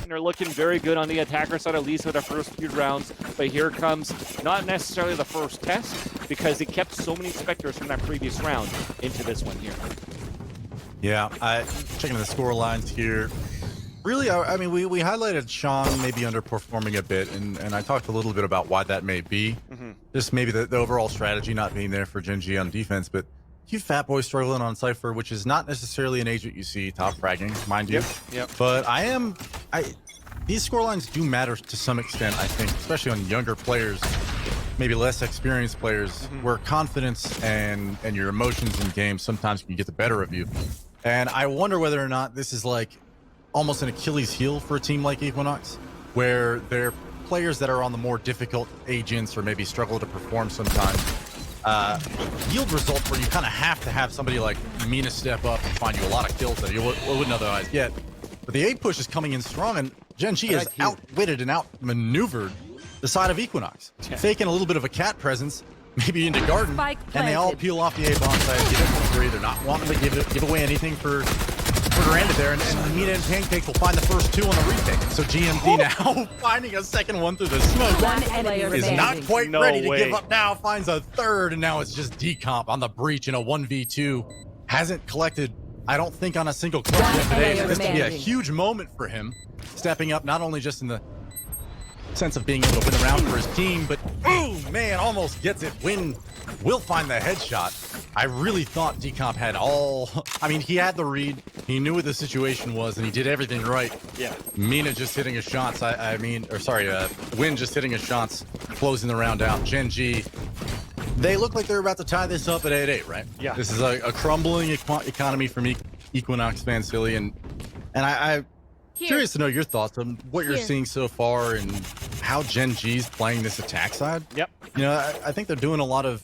And they're looking very good on the attacker side, at least for the first few rounds. But here comes not necessarily the first test, because he kept so many Spectres from that previous round into this one here. Yeah, checking the score lines here. Really, I mean, we highlighted Sean maybe underperforming a bit, and I talked a little bit about why that may be. Just maybe the overall strategy not being there for Gen.G on defense, but Cute Fat Boy struggling on Cypher, which is not necessarily an agent you see top fragging, mind you. Yep. But these scorelines do matter to some extent, I think, especially on younger players, maybe less experienced players, where confidence and your emotions in games sometimes can get the better of you. And I wonder whether or not this is like almost an Achilles heel for a team like EQUINOX, where they're players that are on the more difficult agents or maybe struggle to perform sometimes, yield results where you kind of have to have somebody like Mina step up and find you a lot of kills that you wouldn't otherwise get. But the A push is coming in strong, and Gen.G has outwitted and outmaneuvered the side of EQUINOX, faking a little bit of a cat presence, maybe into Garden, and they all peel off the A bomb side, get it for free. They're not wanting to give away anything for Durandit there, and Mina and Pancake will find the first two on the retake. So GMD now finding a second one through the smoke is not quite ready to give up now, finds a third, and now it's just decomp on the breach in a 1v2. Hasn't collected, I don't think, on a single clutch yet today, so this could be a huge moment for him, stepping up not only just in the sense of being able to win the round for his team, but oh man, almost gets it. Win will find the headshot. I really thought Decomp had I mean, he had the read, he knew what the situation was, and he did everything right. Yeah. Mina just hitting his shots, Win just hitting his shots, closing the round out. Gen.G, they look like they're about to tie this up at 8-8, right? Yeah. This is a crumbling economy from EQUINOX fans, Silly, and I'm curious to know your thoughts on what you're seeing so far and how Gen.G's playing this attack side. Yep. You know, I think they're doing a lot of,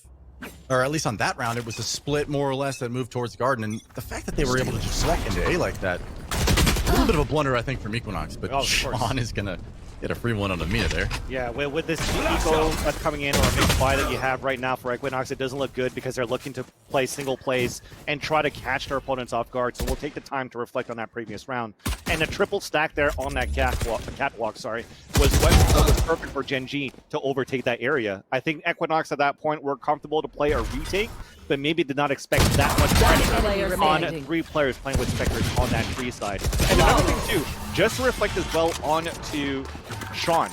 or at least on that round, it was a split more or less that moved towards Garden, and the fact that they were able to just select into A like that, a little bit of a blunder, I think, from EQUINOX, but Sean is gonna get a free one on the Mina there. Yeah, with this eco that's coming in, or a mixed buy that you have right now for EQUINOX, it doesn't look good because they're looking to play single plays and try to catch their opponents off guard. So we'll take the time to reflect on that previous round. And the triple stack there on that catwalk, was what was perfect for Gen.G to overtake that area. I think EQUINOX at that point were comfortable to play a retake, but maybe did not expect that much pressure on three players playing with Spectres on that tree side. And another thing too, just to reflect as well on to Sean.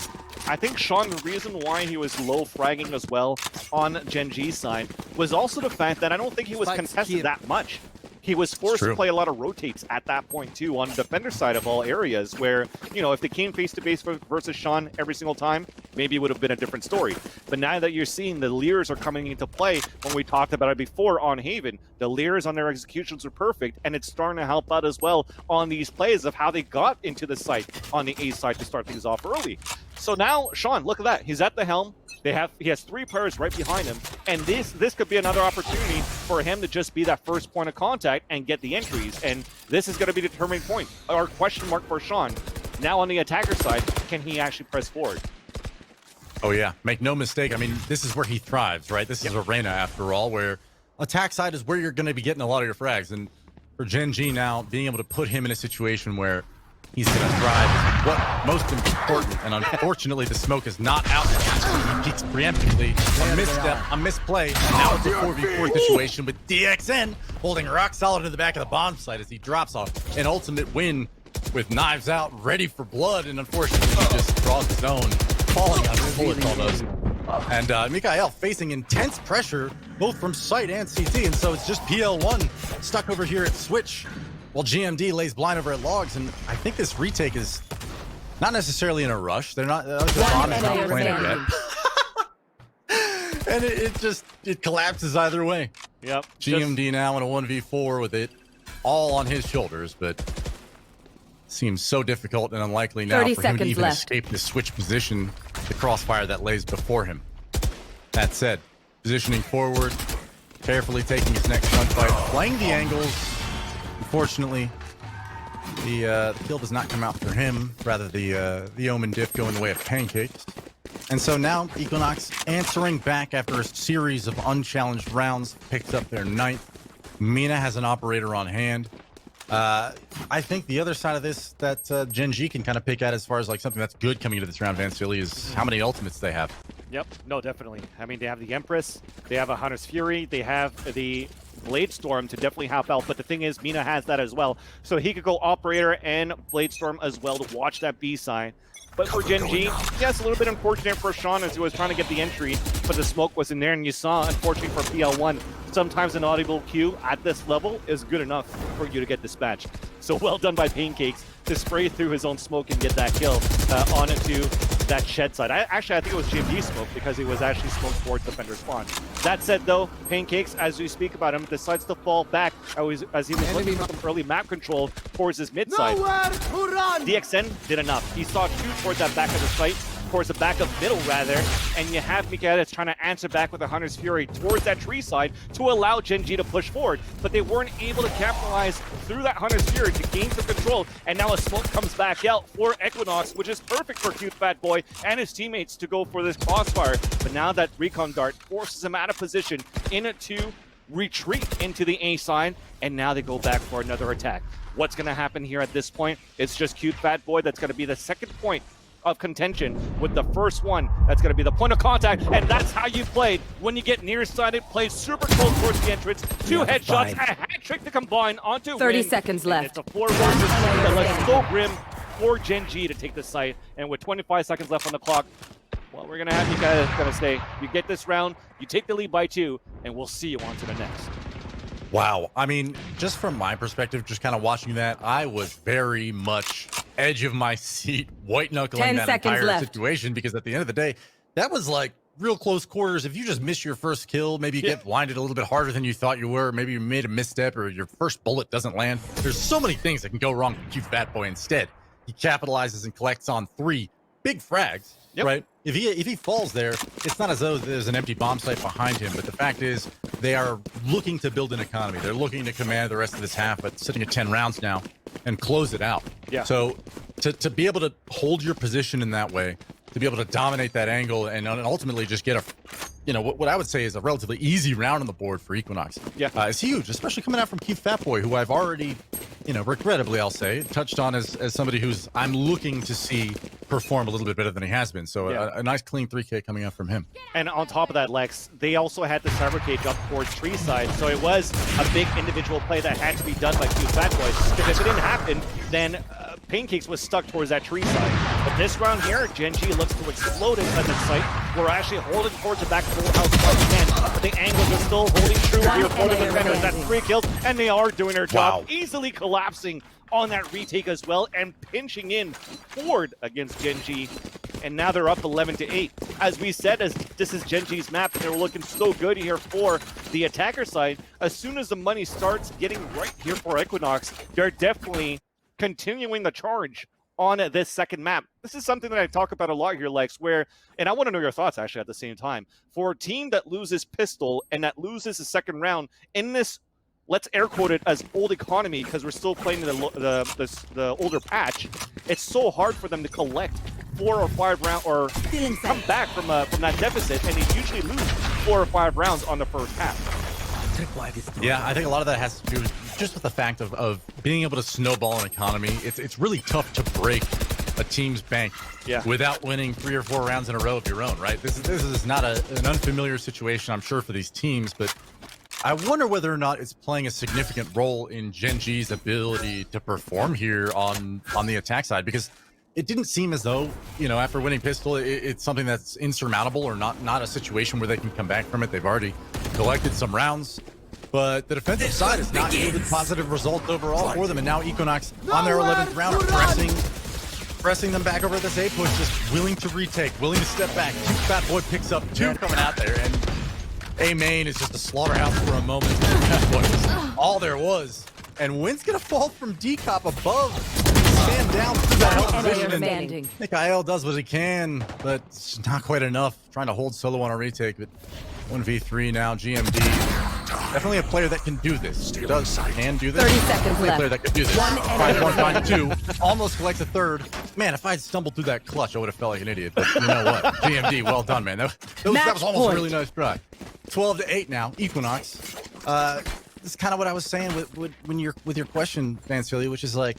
I think Sean, the reason why he was low fragging as well on Gen.G's side was also the fact that I don't think he was contested that much. He was forced to play a lot of rotates at that point too on the defender side of all areas where, you know, if they came face to face versus Sean every single time, maybe it would have been a different story. But now that you're seeing the Leers are coming into play, when we talked about it before on Haven, the Leers on their executions are perfect, and it's starting to help out as well on these plays of how they got into the site on the A side to start things off early. So now, Sean, look at that. He's at the helm. He has three players right behind him, and this could be another opportunity for him to just be that first point of contact and get the entries. And this is going to be the determining point. Our question mark for Sean. Now on the attacker side, can he actually press forward? Oh yeah, make no mistake. I mean, this is where he thrives, right? This is Arena after all, where attack side is where you're going to be getting a lot of your frags. And for Gen.G now, being able to put him in a situation where he's going to thrive is what most important. And unfortunately, the smoke is not out. He peeks preemptively. A misstep, a misplay. Now it's a 4v4 situation with DXN holding rock solid in the back of the bomb site as he drops off an ultimate win with knives out, ready for blood. And unfortunately, he just draws his own, falling on his bullets almost. And Mikael facing intense pressure, both from site and CT. And so it's just PL1 stuck over here at Switch, while GMD lays blind over at Logs. And I think this retake is not necessarily in a rush. They're not, the bomb is not planted yet. And it collapses either way. Yep. GMD now in a 1v4 with it all on his shoulders, but seems so difficult and unlikely now for him to even escape the switch position, the crossfire that lays before him. That said, positioning forward, carefully taking his next gunfight, playing the angles. Unfortunately, the kill does not come out for him. Rather, the Omen diff go in the way of Pancakes. And so now EQUINOX answering back after a series of unchallenged rounds, picks up their 9th. Mina has an operator on hand. I think the other side of this that Gen.G can kind of pick at as far as like something that's good coming into this round, Van Silly, is how many ultimates they have. Yep, no, definitely. I mean, they have the Empress, they have a Hunter's Fury, they have the Blade Storm to definitely help out, but the thing is, Mina has that as well. So he could go Operator and Blade Storm as well to watch that B side. But for Gen.G, yes, a little bit unfortunate for Sean as he was trying to get the entry, but the smoke wasn't there, and you saw, unfortunately for PL1, sometimes an audible Q at this level is good enough for you to get dispatched. So well done by Pancakes to spray through his own smoke and get that kill onto that shed side. I think it was GMD smoke because it was actually smoke towards defender spawn. That said though, Pancakes, as we speak about him, decides to fall back as he was looking for some early map control towards his mid side. DXN did enough. He saw Q towards that back of the site, towards the back of middle rather, and you have Mikael that's trying to answer back with a Hunter's Fury towards that tree side to allow Gen.G to push forward, but they weren't able to capitalize through that Hunter's Fury to gain some control, and now a smoke comes back out for EQUINOX, which is perfect for Cute Fat Boy and his teammates to go for this crossfire, but now that recon dart forces him out of position into retreat into the A side, and now they go back for another attack. What's going to happen here at this point? It's just Cute Fat Boy that's going to be the second point of contention, with the first one that's going to be the point of contact, and that's how you play when you get nearsighted, play super close towards the entrance, 2 headshots, a hat trick to combine onto 30 seconds left. It's a 4 versus 3 that lets so grim for Gen.G to take the site, and with 25 seconds left on the clock, well, we're going to have you guys going to stay. You get this round, you take the lead by 2, and we'll see you on to the next. Wow. I mean, just from my perspective, just kind of watching that, I was very much edge of my seat, white knuckling that entire situation, because at the end of the day, that was like real close quarters. If you just miss your first kill, maybe you get blinded a little bit harder than you thought you were, maybe you made a misstep or your first bullet doesn't land. There's so many things that can go wrong for Cute Fat Boy. Instead, he capitalizes and collects on 3 big frags, right? If he falls there, it's not as though there's an empty bomb site behind him, but the fact is they are looking to build an economy. They're looking to command the rest of this half, but sitting at 10 rounds now and close it out. Yeah. So to be able to hold your position in that way, to be able to dominate that angle and ultimately just get a, you know, what I would say is a relatively easy round on the board for EQUINOX. Yeah. It's huge, especially coming out from Cute Fat Boy, who I've already, you know, regrettably, I'll say, touched on as somebody who's I'm looking to see perform a little bit better than he has been. So a nice clean 3K coming out from him. And on top of that, Lex, they also had the cyber cage up towards tree side, so it was a big individual play that had to be done by Cute Fat Boy. Because if it didn't happen, then Pancakes was stuck towards that tree side. But this round here, Gen.G looks to explode inside the site. We're actually holding towards the back of the house once again, but the angles are still holding true here for the defenders. That's 3 kills, and they are doing their job, easily collapsing on that retake as well, and pinching in forward against Gen.G. And now they're up 11-8. As we said, as this is Gen.G's map, and they're looking so good here for the attacker side. As soon as the money starts getting right here for EQUINOX, they're definitely continuing the charge on this second map. This is something that I talk about a lot here, Lex, where, and I want to know your thoughts actually at the same time, for a team that loses pistol and that loses the second round in this, let's air quote it as old economy, because we're still playing the older patch, it's so hard for them to collect 4 or 5 rounds, or come back from that deficit, and they usually lose 4 or 5 rounds on the first half. Yeah, I think a lot of that has to do just with the fact of being able to snowball an economy. It's really tough to break a team's bank without winning 3 or 4 rounds in a row of your own, right? This is not an unfamiliar situation, I'm sure, for these teams, but I wonder whether or not it's playing a significant role in Gen.G's ability to perform here on the attack side, because it didn't seem as though, you know, after winning Pistol, it's something that's insurmountable or not a situation where they can come back from it. They've already collected some rounds, but the defensive side has not yielded positive results overall for them, and now EQUINOX on their 11th round are pressing them back over this A push, just willing to retake, willing to step back. Fat Boy picks up 2 coming out there, and A main is just a slaughterhouse for a moment. That's what all there was. And Win's gonna fall from D-Cop above, stand down through that hell position, and Mikhail does what he can, but it's not quite enough. Trying to hold solo on a retake, but 1v3 now. GEN.G, definitely a player that can do this. Can do this. 30 seconds left. A player that can do this. Finds 1, finds 2, almost collects a 3rd. Man, if I had stumbled through that clutch, I would have felt like an idiot. But you know what? GEN.G, well done, man. That was almost a really nice try. 12-8 now. EQUINOX. This is kind of what I was saying with your question, Vansili, which is like,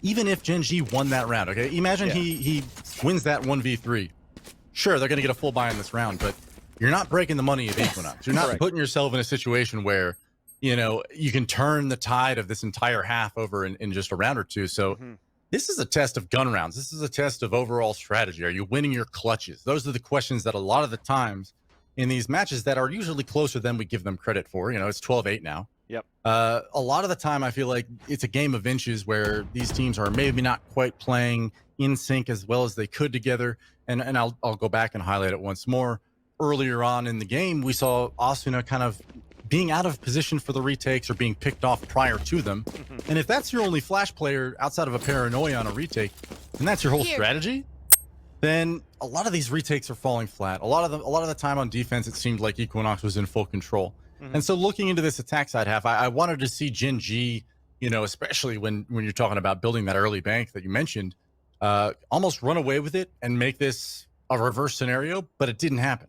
even if Gen.G won that round, okay? Imagine he wins that 1v3. Sure, they're going to get a full buy in this round, but you're not breaking the money of EQUINOX. You're not putting yourself in a situation where, you know, you can turn the tide of this entire half over in just a round or two. So this is a test of gun rounds. This is a test of overall strategy. Are you winning your clutches? Those are the questions that a lot of the times in these matches that are usually closer than we give them credit for. You know, it's 12-8 now. Yep. A lot of the time, I feel like it's a game of inches where these teams are maybe not quite playing in sync as well as they could together. And I'll go back and highlight it once more. Earlier on in the game, we saw Asuna kind of being out of position for the retakes or being picked off prior to them. And if that's your only flash player outside of a paranoia on a retake, and that's your whole strategy, then a lot of these retakes are falling flat. A lot of the time on defense, it seemed like EQUINOX was in full control. And so looking into this attack side half, I wanted to see Gen.G, you know, especially when you're talking about building that early bank that you mentioned, almost run away with it and make this a reverse scenario, but it didn't happen.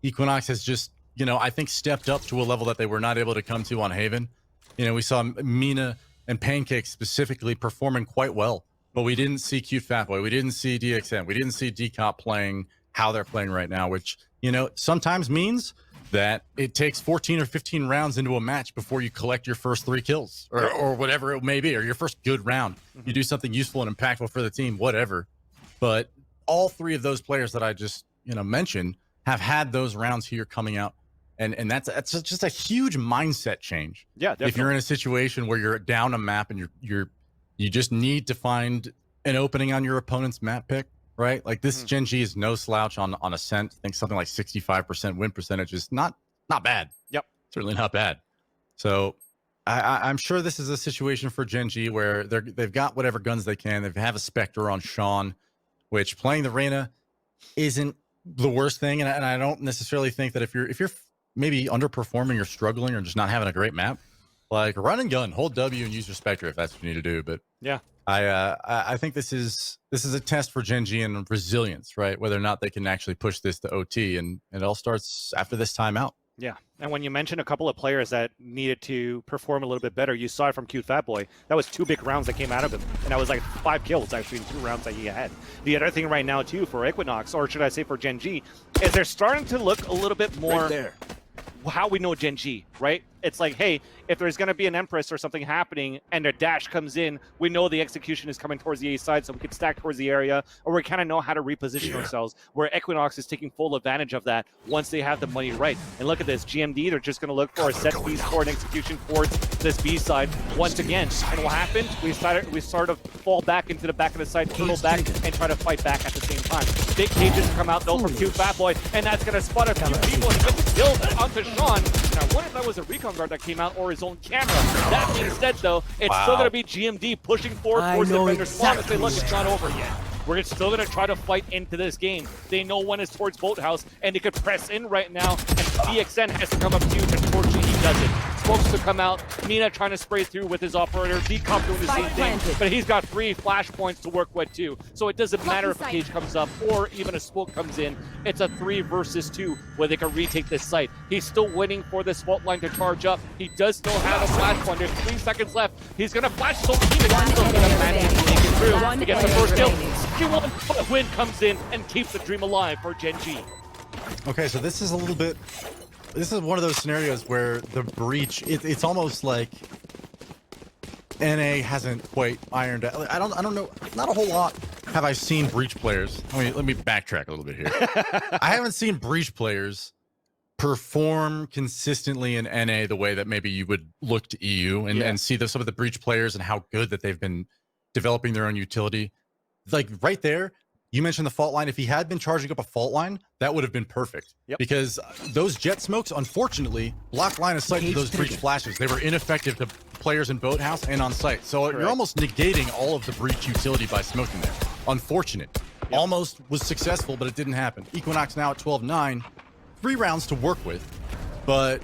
EQUINOX has just, you know, I think stepped up to a level that they were not able to come to on Haven. You know, we saw Mina and Pancake specifically performing quite well, but we didn't see Cute Fat Boy. We didn't see DXM. We didn't see D-Cop playing how they're playing right now, which, you know, sometimes means that it takes 14 or 15 rounds into a match before you collect your first 3 kills or whatever it may be, or your first good round. You do something useful and impactful for the team, whatever. But all 3 of those players that I just, you know, mentioned have had those rounds here coming out. And that's just a huge mindset change. Yeah, definitely. If you're in a situation where you're down a map and you just need to find an opening on your opponent's map pick, right? Like this Gen.G is no slouch on Ascent. I think something like 65% win percentage is not bad. Yep. Certainly not bad. So I'm sure this is a situation for Gen.G where they've got whatever guns they can. They have a Spectre on Sean, which playing the Reyna isn't the worst thing. And I don't necessarily think that if you're maybe underperforming or struggling or just not having a great map, like run and gun, hold W and use your Spectre if that's what you need to do. But yeah, I think this is a test for Gen.G and resilience, right? Whether or not they can actually push this to OT, and it all starts after this timeout. Yeah, and when you mentioned a couple of players that needed to perform a little bit better, you saw it from Cute Fat Boy. That was 2 big rounds that came out of him, and that was like 5 kills actually in 2 rounds that he had. The other thing right now too for EQUINOX, or should I say for Gen.G, is they're starting to look a little bit more how we know Gen.G, right? It's like, hey, if there's going to be an Empress or something happening and a dash comes in, we know the execution is coming towards the A side, so we can stack towards the area, or we kind of know how to reposition ourselves, where EQUINOX is taking full advantage of that once they have the money right. And look at this, GMD, they're just going to look for a set piece for an execution towards this B side once again. And what happened? We sort of fall back into the back of the side, turtle back, and try to fight back at the same time. Big cages come out though from Cute Fat Boy, and that's going to spot a few people and get the kill onto Sean. And I wonder if that was a recon guard that came out or his own camera. That being said though, it's still going to be GMD pushing forward towards the defender's spawn and say, look, it's not over yet. We're still going to try to fight into this game. They know when it's towards Boathouse, and they could press in right now, and DXN has to come up huge. Unfortunately, he doesn't. smokes to come out. Mina trying to spray through with his operator. Decomp doing the same thing, but he's got 3 flashpoints to work with too. So it doesn't matter if a cage comes up or even a smoke comes in. It's a 3 versus 2 where they can retake this site. He's still waiting for this fault line to charge up. He does still have a flashpoint. There's 3 seconds left. He's gonna flash, so he's still gonna manage to make it through. He gets the first kill. Q1 win comes in and keeps the dream alive for Gen.G. Okay, so this is a little bit. This is one of those scenarios where the breach. It's almost like NA hasn't quite ironed out. I don't know. Not a whole lot have I seen breach players. Let me backtrack a little bit here. I haven't seen breach players perform consistently in NA the way that maybe you would look to EU and see some of the breach players and how good that they've been developing their own utility. Like right there, you mentioned the fault line. If he had been charging up a fault line, that would have been perfect. Because those jet smokes, unfortunately, blocked line of sight to those breach flashes. They were ineffective to players in boathouse and on site. So you're almost negating all of the breach utility by smoking there. Unfortunate. Almost was successful, but it didn't happen. EQUINOX now at 12-9. 3 rounds to work with, but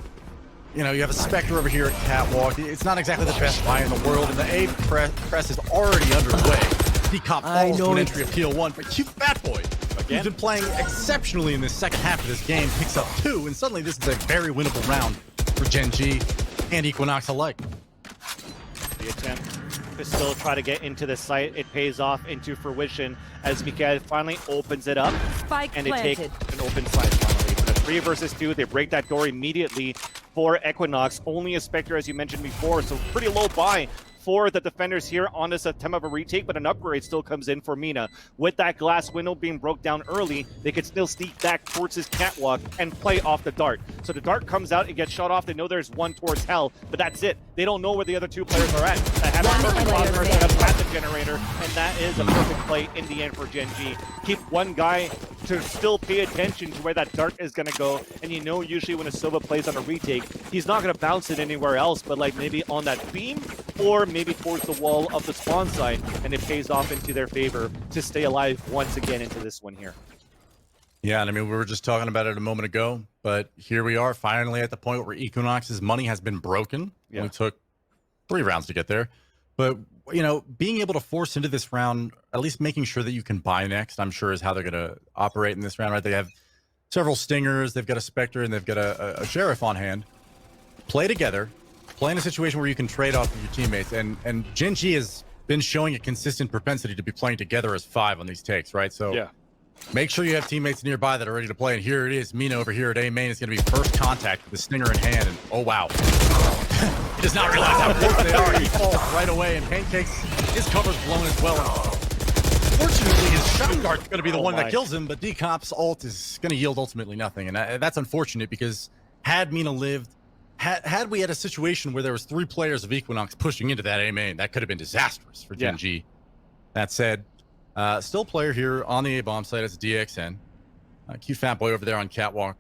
you know, you have a Spectre over here at Catwalk. It's not exactly the best buy in the world, and the A press is already underway. Decop falls to an entry of PL1, but cute Fat Boy, who's been playing exceptionally in the second half of this game, picks up 2, and suddenly this is a very winnable round for Gen.G and EQUINOX alike. The attempt to still try to get into the site, it pays off into fruition as Mikael finally opens it up, and they take an open site finally. For the 3 versus 2, they break that door immediately for EQUINOX. Only a Spectre, as you mentioned before, so pretty low buy for the defenders here on this attempt of a retake, but an upgrade still comes in for Mina. With that glass window being broke down early, they could still sneak back towards his catwalk and play off the dart. So the dart comes out, it gets shot off. They know there's one towards hell, but that's it. They don't know where the other 2 players are at. They have a perfect positor set up at the generator, and that is a perfect play in the end for Gen.G. Keep one guy to still pay attention to where that dart is going to go, and you know usually when a Sova plays on a retake, he's not going to bounce it anywhere else, but like maybe on that beam, or maybe towards the wall of the spawn site, and it pays off into their favor to stay alive once again into this one here. Yeah, and I mean, we were just talking about it a moment ago, but here we are finally at the point where EQUINOX's money has been broken. Yeah. It took 3 rounds to get there. But, you know, being able to force into this round, at least making sure that you can buy next, I'm sure is how they're going to operate in this round, right? They have several Stingers, they've got a Spectre, and they've got a Sheriff on hand. Play together. Play in a situation where you can trade off with your teammates, and Gen.G has been showing a consistent propensity to be playing together as 5 on these takes, right? So make sure you have teammates nearby that are ready to play, and here it is. Mina over here at A main is going to be first contact with the Stinger in hand, and oh wow. He does not realize how close they are. He falls right away, and Pancakes, his cover's blown as well. Fortunately, his shot dart's going to be the one that kills him, but Decop's ult is going to yield ultimately nothing, and that's unfortunate because had Mina lived, had we had a situation where there was 3 players of EQUINOX pushing into that A main, that could have been disastrous for Gen.G. That said, still player here on the A bomb site is DXN. Cute Fat Boy over there on Catwalk.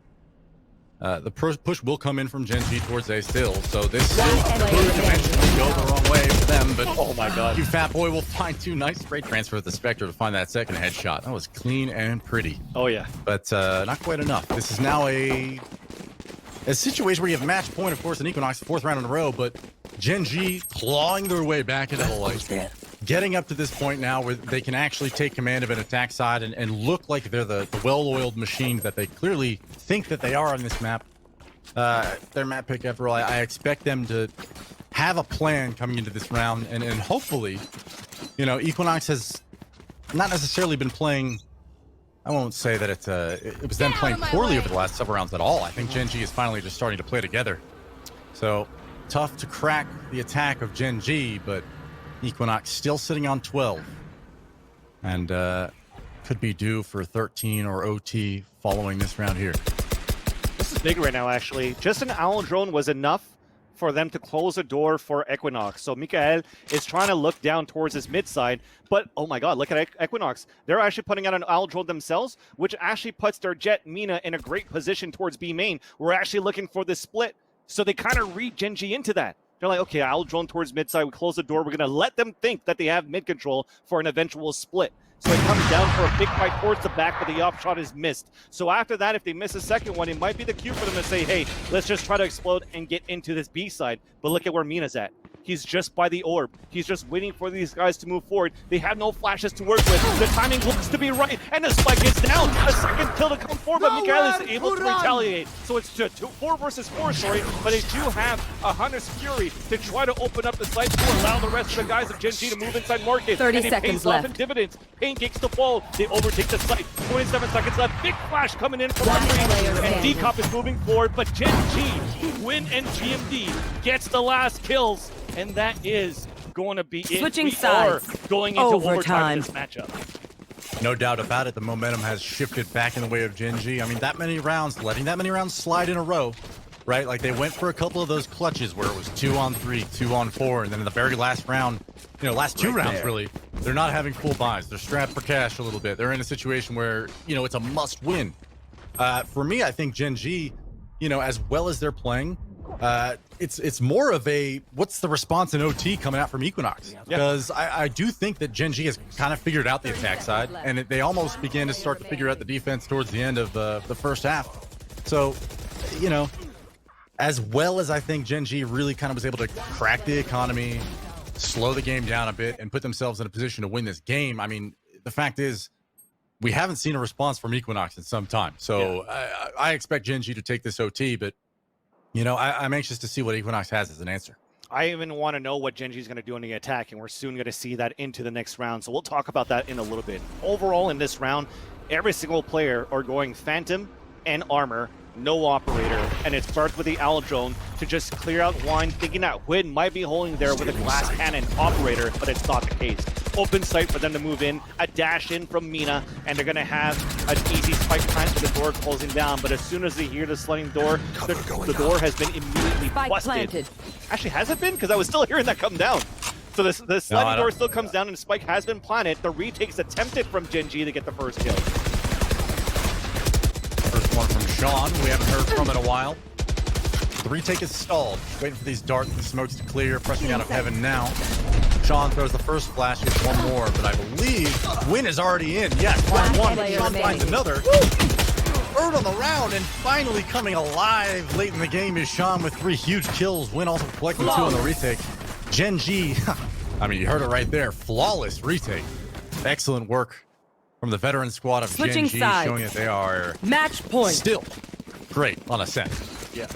The push will come in from Gen.G towards A still, so this still could eventually go the wrong way for them, but oh my god. Cute Fat Boy will find 2 nice spray transfer with the Spectre to find that second headshot. That was clean and pretty. Oh yeah. But not quite enough. This is now a situation where you have match point, of course, in EQUINOX, 4th round in a row, but Gen.G clawing their way back into the light. Getting up to this point now where they can actually take command of an attack side and look like they're the well-oiled machines that they clearly think that they are on this map. Their map pick, after all, I expect them to have a plan coming into this round, and hopefully, you know, EQUINOX has not necessarily been playing. I won't say that it was them playing poorly over the last several rounds at all. I think Gen.G is finally just starting to play together. So tough to crack the attack of Gen.G, but EQUINOX still sitting on 12. And could be due for 13 or OT following this round here. This is big right now, actually. Just an owl drone was enough for them to close the door for EQUINOX. So Mikael is trying to look down towards his mid side, but oh my god, look at EQUINOX. They're actually putting out an owl drone themselves, which actually puts their Jet Mina in a great position towards B main. We're actually looking for this split, so they kind of read Gen.G into that. They're like, okay, I'll drone towards mid side, we close the door, we're going to let them think that they have mid control for an eventual split. So it comes down for a big fight towards the back, but the off shot is missed. So after that, if they miss a second one, it might be the cue for them to say, hey, let's just try to explode and get into this B side. But look at where Mina's at. He's just by the orb. He's just waiting for these guys to move forward. They have no flashes to work with. The timing looks to be right, and the spike is down. A second kill to come forward, but Mikael is able to retaliate. So it's 4 versus 4, sorry, but they do have a Hunter's Fury to try to open up the site to allow the rest of the guys of Gen.G to move inside market. 30 and it seconds pays left. off in dividends. Pancakes to fall. They overtake the site. 27 seconds left. Big flash coming in from Andre, and Decop is moving forward, but Gen.G, Quinn and GMD gets the last kills. And that is going to be it. Switching we sides. are going into overtime in this matchup. No doubt about it. The momentum has shifted back in the way of Gen.G. I mean, that many rounds, letting that many rounds slide in a row, right? Like, they went for a couple of those clutches where it was 2-on-3, 2-on-4, and then in the very last round, you know, last two rounds, really, they're not having full buys. They're strapped for cash a little bit. They're in a situation where, you know, it's a must-win. For me, I think Gen.G, you know, as well as they're playing, it's more of a what's the response in OT coming out from EQUINOX, because I do think that Gen.G has kind of figured out the attack side, and they almost began to start to figure out the defense towards the end of the first half. So, you know, as well as I think Gen.G really kind of was able to crack the economy, slow the game down a bit, and put themselves in a position to win this game. I mean, the fact is, we haven't seen a response from EQUINOX in some time. So I expect Gen.G to take this OT, but you know, I'm anxious to see what EQUINOX has as an answer. I even want to know what Gen.G is going to do in the attack, and we're soon going to see that into the next round. So we'll talk about that in a little bit. Overall, in this round, every single player are going Phantom and Armor, no Operator, and it starts with the Owl Drone to just clear out Wine, thinking that Win might be holding there with a glass cannon Operator, but it's not the case. Open sight for them to move in, a dash in from Mina, and they're going to have an easy spike plant with the door closing down. But as soon as they hear the sliding door, the door has been immediately busted. Actually, has it been? Because I was still hearing that come down. So the sliding door still comes down, and the spike has been planted. The retake's attempted from Gen.G to get the first kill. First one from Sean. We haven't heard from in a while. The retake is stalled. Waiting for these darts and smokes to clear. Pressing out of heaven now. Sean throws the first flash, gets one more, but I believe Win is already in. Yes, finds one, but Sean finds another. Third on the round, and finally coming alive late in the game is Sean with 3 huge kills. Win also collecting 2 on the retake. Gen.G, I mean, you heard it right there. Flawless retake. Excellent work from the veteran squad of Gen.G, showing that they are match point. Still great on ascent. Yeah.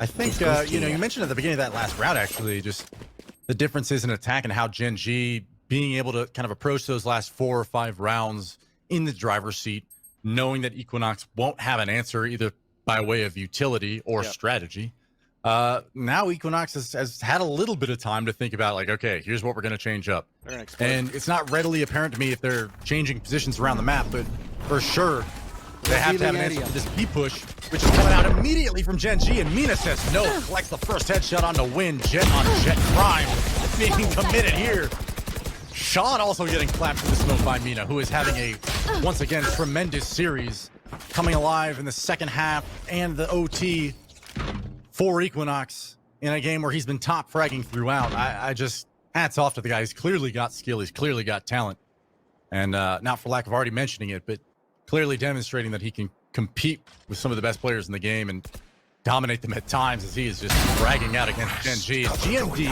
I think, you know, you mentioned at the beginning of that last round, actually, just the differences in attack and how Gen.G being able to kind of approach those last 4 or 5 rounds in the driver's seat, knowing that EQUINOX won't have an answer either by way of utility or strategy. Now EQUINOX has had a little bit of time to think about, like, okay, here's what we're going to change up. And it's not readily apparent to me if they're changing positions around the map, but for sure, they have to have an answer for this B push, which is coming out immediately from Gen.G, and Mina says no, collects the first headshot on the Win. Jet on Jet Prime being committed here. Sean also getting clapped for the smoke by Mina, who is having a, once again, tremendous series, coming alive in the second half and the OT for EQUINOX in a game where he's been top fragging throughout. I just, hats off to the guy. He's clearly got skill. He's clearly got talent. And not for lack of already mentioning it, but clearly demonstrating that he can compete with some of the best players in the game and dominate them at times, as he is just bragging out against Gen.G. GMD,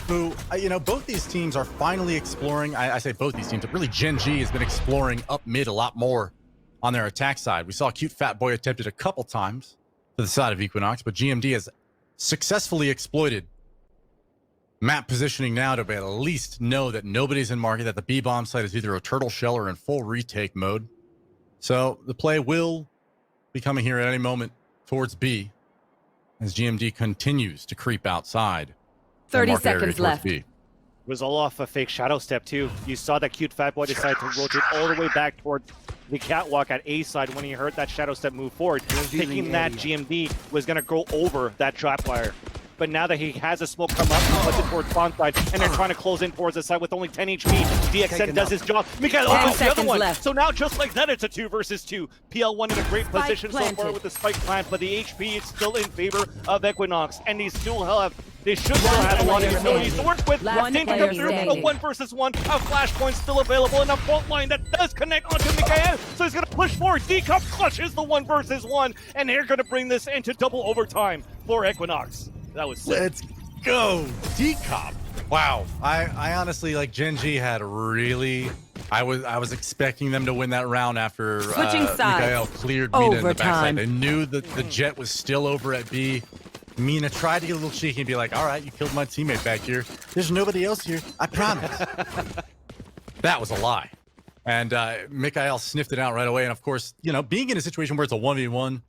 who, you know, both these teams are finally exploring. I say both these teams, but really Gen.G has been exploring up mid a lot more on their attack side. We saw Cute Fat Boy attempted a couple times to the side of EQUINOX, but GMD has successfully exploited map positioning now to at least know that nobody's in market, that the B-bomb site is either a turtle shell or in full retake mode. So the play will be coming here at any moment towards B as GMD continues to creep outside. 30 seconds left. It was all off a fake shadow step too. You saw that Cute Fat Boy decide to rotate all the way back towards the catwalk at A side when he heard that shadow step move forward, thinking that GMD was going to go over that trap wire. But now that he has a smoke come up, he puts it towards spawn side, and they're trying to close in towards the side with only 10 HP. DXN does his job. Mikael opens the other one. Left. So now, just like that, it's a 2 versus 2. PL1 in a great position so far with the spike plant, but the HP is still in favor of EQUINOX, and they still have They should still have a lot of utilities to work with. Last Danger player comes through, a standing. 1 versus 1. A flashpoint still available, and a fault line that does connect onto Mikael. So he's going to push forward. D-Cup clutches the 1 versus 1, and they're going to bring this into double overtime for Equinox. That was sick. Let's go, D-Cop. Wow, I honestly, like, Gen.G had really... I was expecting them to win that round after Switching sides. Mikael cleared Mina in the Overtime. backside. They knew that the Jet was still over at B. Mina tried to get a little cheeky and be like, all right, you killed my teammate back here. There's nobody else here, I promise. That was a lie. And Mikael sniffed it out right away. And of course, you know, being in a situation where it's a 1v1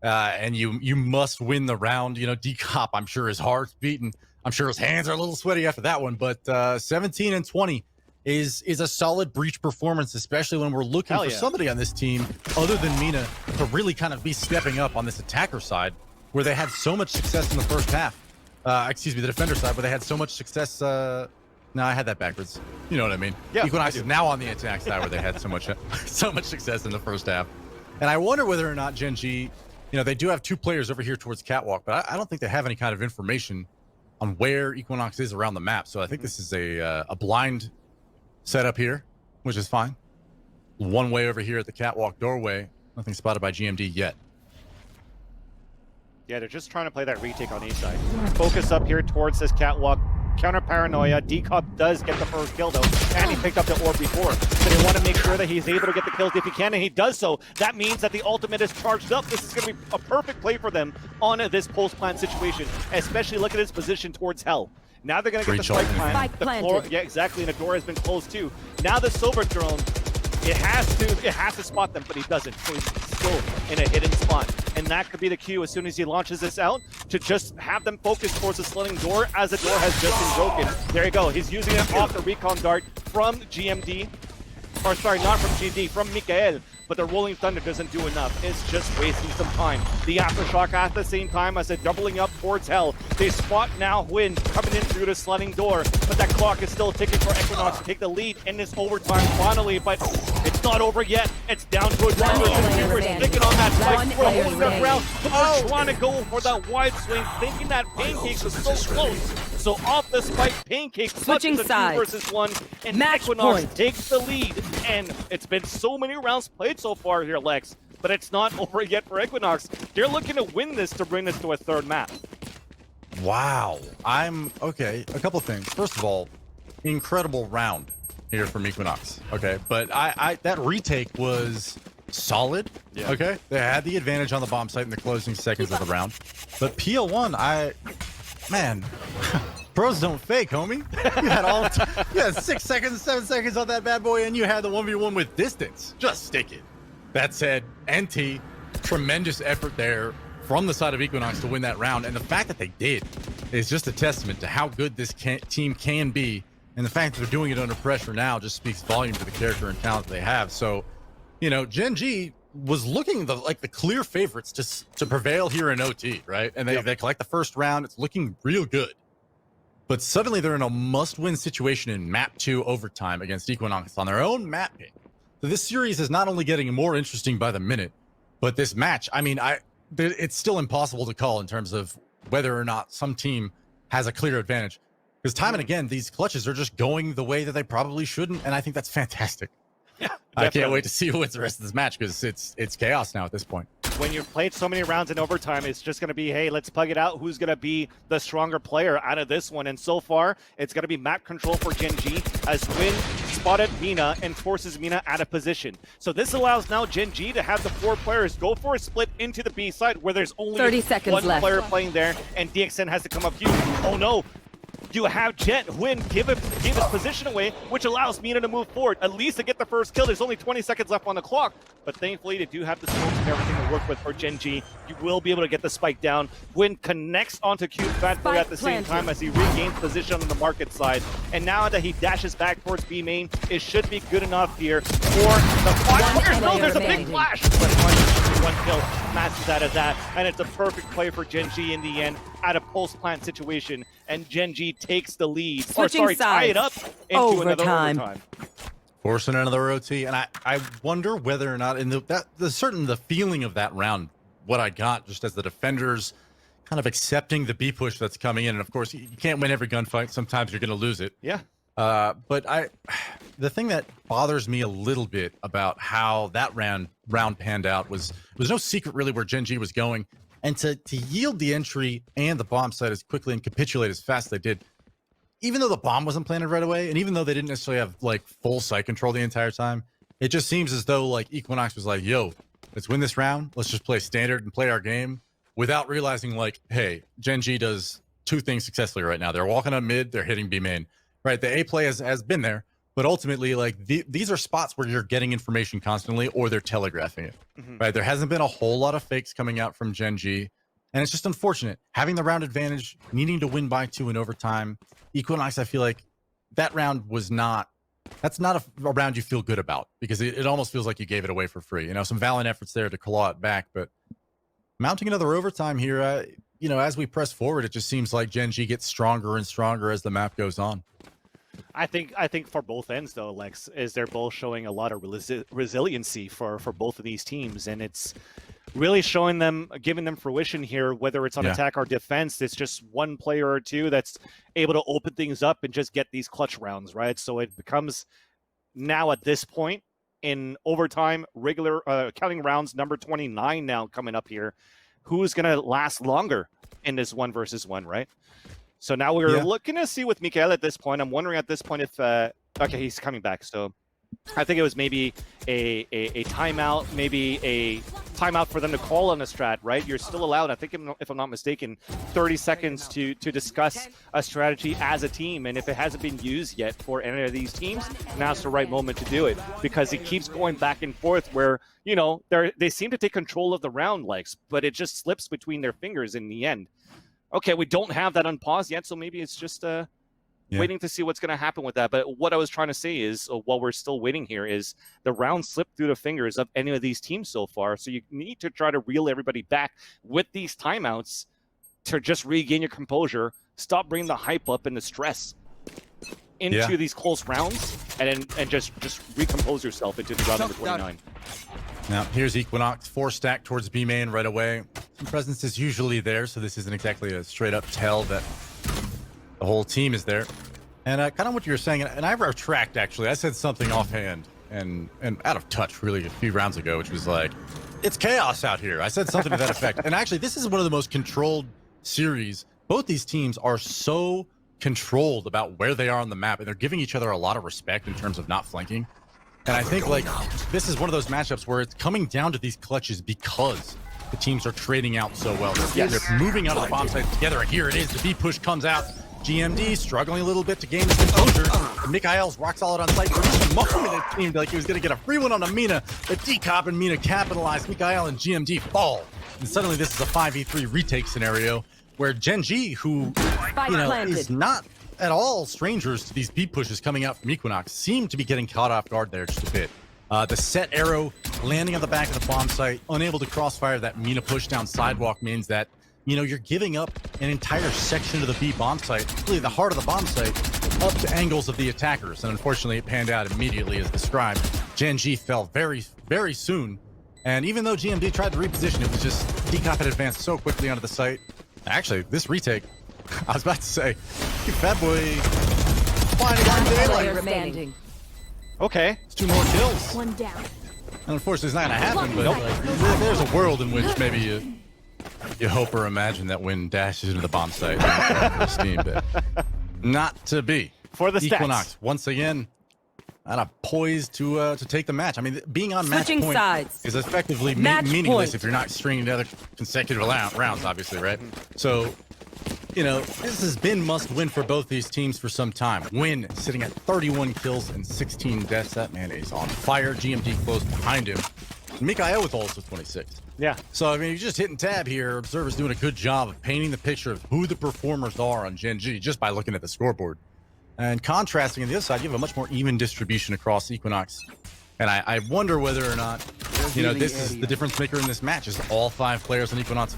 and you must win the round, you know, D-Cop, I'm sure his heart's beating. I'm sure his hands are a little sweaty after that one. But 17 and 20 is a solid breach performance, especially when we're looking for somebody on this team other than Mina to really kind of be stepping up on this attacker side, where they had so much success in the first half. Excuse me, the defender side, where they had so much success. No, I had that backwards. You know what I mean? Yeah, Equinox is now on the attack side, where they had so much success in the first half. And I wonder whether or not Gen.G, you know, they do have 2 players over here towards Catwalk, but I don't think they have any kind of information on where Equinox is around the map. So I think this is a blind setup here, which is fine. One way over here at the Catwalk doorway. Nothing spotted by GMD yet. Yeah, they're just trying to play that retake on each side. Focus up here towards this Catwalk. Counter paranoia. D-Cup does get the first kill though, and he picked up the orb before. So they want to make sure that he's able to get the kills if he can, and he does so. That means that the ultimate is charged up. This is going to be a perfect play for them on this post plant situation, especially look at his position towards Hell. Now they're going to get the strike plan. Spike The planted. floor, yeah, exactly, and the door has been closed too. Now the Silver Drone, it has to spot them, but he doesn't. So he's still in a hidden spot. And that could be the cue as soon as he launches this out to just have them focus towards the sliding door as the door has just been broken. There you go. He's using it off the recon dart from GMD. Or sorry, not from GMD, from Mikael. But the Rolling Thunder doesn't do enough. It's just wasting some time. The Aftershock at the same time as they're doubling up towards Hell. They spot now Huynh coming in through the sliding door, but that clock is still ticking for Equinox to take the lead in this overtime finally, but it's not over yet. It's down to a driver. We're sticking on that spike for a whole step round, but we're trying to go for that wide swing, thinking that Pancakes was so close. So off the spike, Pancakes Switching clutches a sides. 2 versus 1, and Match Equinox point. takes the lead. And it's been so many rounds played so far here, Lex, but it's not over yet for Equinox. They're looking to win this to bring this to a 3rd map. Wow. Okay, a couple things. First of all, incredible round here from Equinox. Okay, but that retake was solid. Yeah. Okay, they had the advantage on the bomb site in the closing seconds of the round. But PL1, man, pros don't fake, homie. You had 6 seconds, 7 seconds on that bad boy, and you had the 1v1 with distance. Just stick it. That said, NT, tremendous effort there from the side of Equinox to win that round, and the fact that they did is just a testament to how good this team can be, and the fact that they're doing it under pressure now just speaks volume to the character and talent they have. So, you know, Gen.G was looking like the clear favorites to prevail here in OT, right? And they collect the first round. It's looking real good. But suddenly they're in a must-win situation in Map 2 overtime against Equinox on their own map pick. So this series is not only getting more interesting by the minute, but this match, I mean, it's still impossible to call in terms of whether or not some team has a clear advantage. Because time and again, these clutches are just going the way that they probably shouldn't, and I think that's fantastic. Yeah, I can't wait to see who wins the rest of this match, because it's chaos now at this point. When you've played so many rounds in overtime, it's just going to be, hey, let's pug it out. Who's going to be the stronger player out of this one? And so far, it's going to be map control for Gen.G as Huynh spotted Mina and forces Mina out of position. So this allows now Gen.G to have the 4 players go for a split into the B side where there's only 30 seconds one left. player playing there, and DXN has to come up huge. Oh no! You have Jet Huynh give his position away, which allows Mina to move forward, at least to get the first kill. There's only 20 seconds left on the clock, but thankfully they do have the smokes and everything to work with for Gen.G. You will be able to get the spike down. Huynh connects onto Cube Fat Boy at the same time as he regains position on the market side. And now that he dashes back towards B main, it should be good enough here for the 5 players. No, there's a big flash, but one kill matches out of that, and it's a perfect play for Gen.G in the end at a post-plant situation, and Gen.G takes the lead. Tie it up into another overtime. Forcing another OT, and I wonder whether or not in the feeling of that round, what I got just as the defenders kind of accepting the B push that's coming in. And of course, you can't win every gunfight. Sometimes you're going to lose it. Yeah. But the thing that bothers me a little bit about how that round panned out was no secret really where Gen.G was going, and to yield the entry and the bomb site as quickly and capitulate as fast as they did, even though the bomb wasn't planted right away, and even though they didn't necessarily have like full site control the entire time, it just seems as though like EQUINOX was like, yo, let's win this round. Let's just play standard and play our game, without realizing like, hey, Gen.G does two things successfully right now. They're walking up mid, they're hitting B main. Right, the A play has been there, but ultimately, like these are spots where you're getting information constantly, or they're telegraphing it. Right, there hasn't been a whole lot of fakes coming out from Gen.G, and it's just unfortunate having the round advantage, needing to win by 2 in overtime. EQUINOX, I feel like that round was not. That's not a round you feel good about, because it almost feels like you gave it away for free. You know, some valiant efforts there to claw it back, but mounting another overtime here. You know, as we press forward, it just seems like Gen.G gets stronger and stronger as the map goes on. I think for both ends though, Lex, is they're both showing a lot of resiliency for both of these teams, and it's really showing them, giving them fruition here, whether it's on attack or defense. It's just one player or two that's able to open things up and just get these clutch rounds, right? So it becomes now at this point in overtime, regular counting rounds number 29 now coming up here. Who's going to last longer in this 1 versus 1, right? So now we're looking to see with Mikael at this point. I'm wondering at this point if okay, he's coming back. So I think it was maybe a timeout, maybe a timeout for them to call on a strat, right? You're still allowed, I think, if I'm not mistaken, 30 seconds to discuss a strategy as a team. And if it hasn't been used yet for any of these teams, now's the right moment to do it, because it keeps going back and forth where, you know, they seem to take control of the round, Lex, but it just slips between their fingers in the end. Okay, we don't have that unpaused yet, so maybe it's just waiting to see what's going to happen with that. But what I was trying to say is, while we're still waiting here, is the round slipped through the fingers of any of these teams so far. So you need to try to reel everybody back with these timeouts to just regain your composure, stop bringing the hype up and the stress into these close rounds, and just recompose yourself into the round number 29. Now, here's EQUINOX, 4-stack towards B main right away. Some presence is usually there, so this isn't exactly a straight-up tell that the whole team is there. And kind of what you were saying, and I retract, actually. I said something offhand and out of touch, really, a few rounds ago, which was like, it's chaos out here. I said something to that effect. And actually, this is one of the most controlled series. Both these teams are so controlled about where they are on the map, and they're giving each other a lot of respect in terms of not flanking. And I think, like, this is one of those matchups where it's coming down to these clutches because the teams are trading out so well. They're moving out of the bomb site together, and here it is. The B push comes out. GMD struggling a little bit to gain the composure. Mikael's rock solid on site. For just a moment, it seemed like he was going to get a free one on Amina. But Decop and Mina capitalize. Mikael and GMD fall. And suddenly this is a 5v3 retake scenario where Gen.G, who, you know, is not at all strangers to these B pushes coming out from EQUINOX, seem to be getting caught off guard there just a bit. The set arrow landing on the back of the bomb site, unable to crossfire that Mina push down sidewalk, means that, you know, you're giving up an entire section of the B bomb site, really the heart of the bomb site, up to angles of the attackers. And unfortunately, it panned out immediately as described. Gen.G fell very, very soon. And even though GMD tried to reposition, it was just Decop had advanced so quickly onto the site. Actually, this retake, I was about to say, Fat Boy finding one daylight remaining. Okay. It's 2 more kills. One down. And unfortunately, it's not going to happen, but like, there's a world in which maybe you hope or imagine that Win dashes into the bomb site for Steam, but not to be. For the stats. EQUINOX, once again, poised to take the match. I mean, being on match point is effectively meaningless if you're not stringing together consecutive rounds, obviously, right? So, you know, this has been must-win for both these teams for some time. Win sitting at 31 kills and 16 deaths. That man is on fire. GMD close behind him. Mikael with also 26. Yeah. So, I mean, you're just hitting tab here. Observer's doing a good job of painting the picture of who the performers are on Gen.G just by looking at the scoreboard. And contrasting on the other side, you have a much more even distribution across EQUINOX. And I wonder whether or not, you know, this is the difference maker in this match, is all 5 players on EQUINOX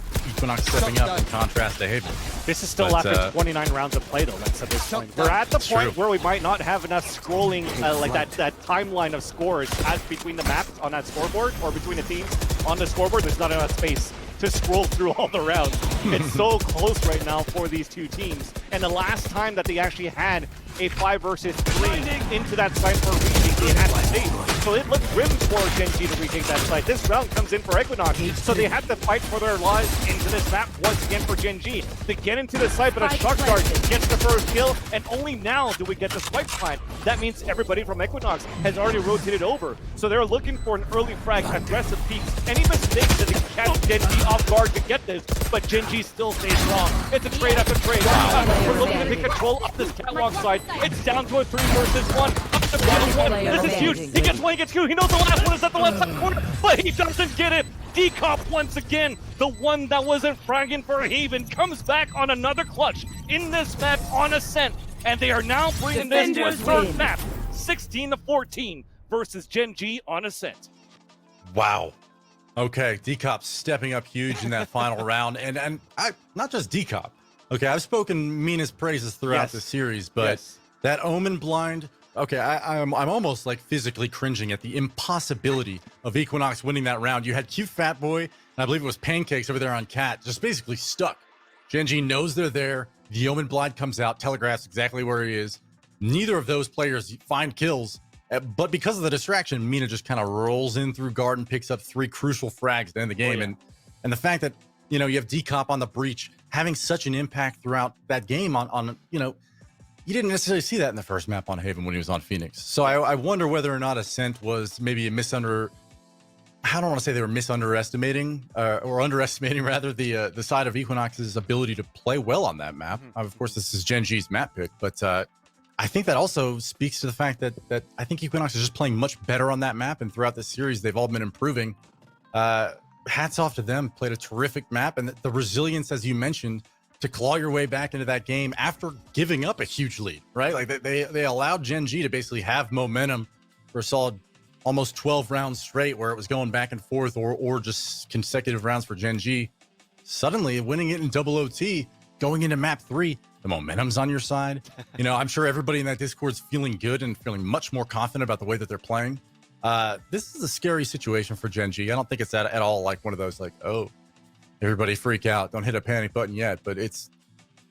stepping up in contrast to Haven. This is still after 29 rounds of play, though. That's at this point. We're at the point where we might not have enough scrolling, like that timeline of scores between the maps on that scoreboard, or between the teams on the scoreboard. There's not enough space to scroll through all the rounds. It's so close right now for these two teams. And the last time that they actually had a 5 versus 3 into that site for retake, they had to take. So it looked grim for Gen.G to retake that site. This round comes in for EQUINOX, so they have to fight for their lives into this map once again for Gen.G. They get into the site, but a Sharkguard gets the first kill, and only now do we get the swipe time. That means everybody from EQUINOX has already rotated over. So they're looking for an early frag, aggressive peeks. Any mistakes that they catch Gen.G off guard to get this, but Gen.G still stays strong. It's a trade after trade. We're looking to take control up this catwalk side. It's down to a 3 versus 1. Up to 1. This is huge. He gets 1, he gets 2. He knows the last one is at the left side corner, but he doesn't get it. Decop once again, the one that wasn't fragging for Haven, comes back on another clutch in this map on Ascent, and they are now bringing this to a third map, 16-14 versus Gen.G on Ascent. Wow. Okay, Decop stepping up huge in that final round, and I not just Decop. Okay, I've spoken meanest praises throughout the series, but that Omen blind. Okay, I'm almost like physically cringing at the impossibility of EQUINOX winning that round. You had Cute Fat Boy, and I believe it was Pancakes over there on Cat, just basically stuck. Gen.G knows they're there. The Omen blind comes out, telegraphs exactly where he is. Neither of those players find kills, but because of the distraction, Mina just kind of rolls in through Garden, picks up 3 crucial frags to end the game, and the fact that you have Decop on the breach having such an impact throughout that game on you didn't necessarily see that in the first map on Haven when he was on Phoenix. So I wonder whether or not Ascent was maybe I don't want to say they were misunderestimating or underestimating rather the side of EQUINOX's ability to play well on that map. Of course, this is Gen.G's map pick, but I think that also speaks to the fact that I think EQUINOX is just playing much better on that map, and throughout this series, they've all been improving. Hats off to them, played a terrific map, and the resilience, as you mentioned, to claw your way back into that game after giving up a huge lead, right? Like they allowed Gen.G to basically have momentum for a solid almost 12 rounds straight where it was going back and forth or just consecutive rounds for Gen.G. Suddenly winning it in double OT, going into map 3, the momentum's on your side. I'm sure everybody in that Discord's feeling good and feeling much more confident about the way that they're playing. This is a scary situation for Gen.G. I don't think it's at all like one of those like, oh, everybody freak out, don't hit a panic button yet, but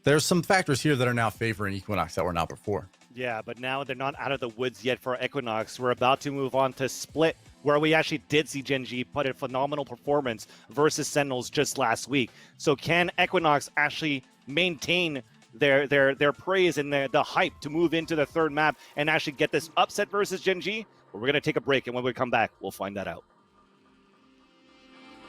there's some factors here that are now favoring EQUINOX that were not before. Yeah, but now they're not out of the woods yet for EQUINOX. We're about to move on to Split, where we actually did see Gen.G put a phenomenal performance versus Sentinels just last week. So can EQUINOX actually maintain their praise and the hype to move into the third map and actually get this upset versus Gen.G? We're going to take a break, and when we come back, we'll find that out.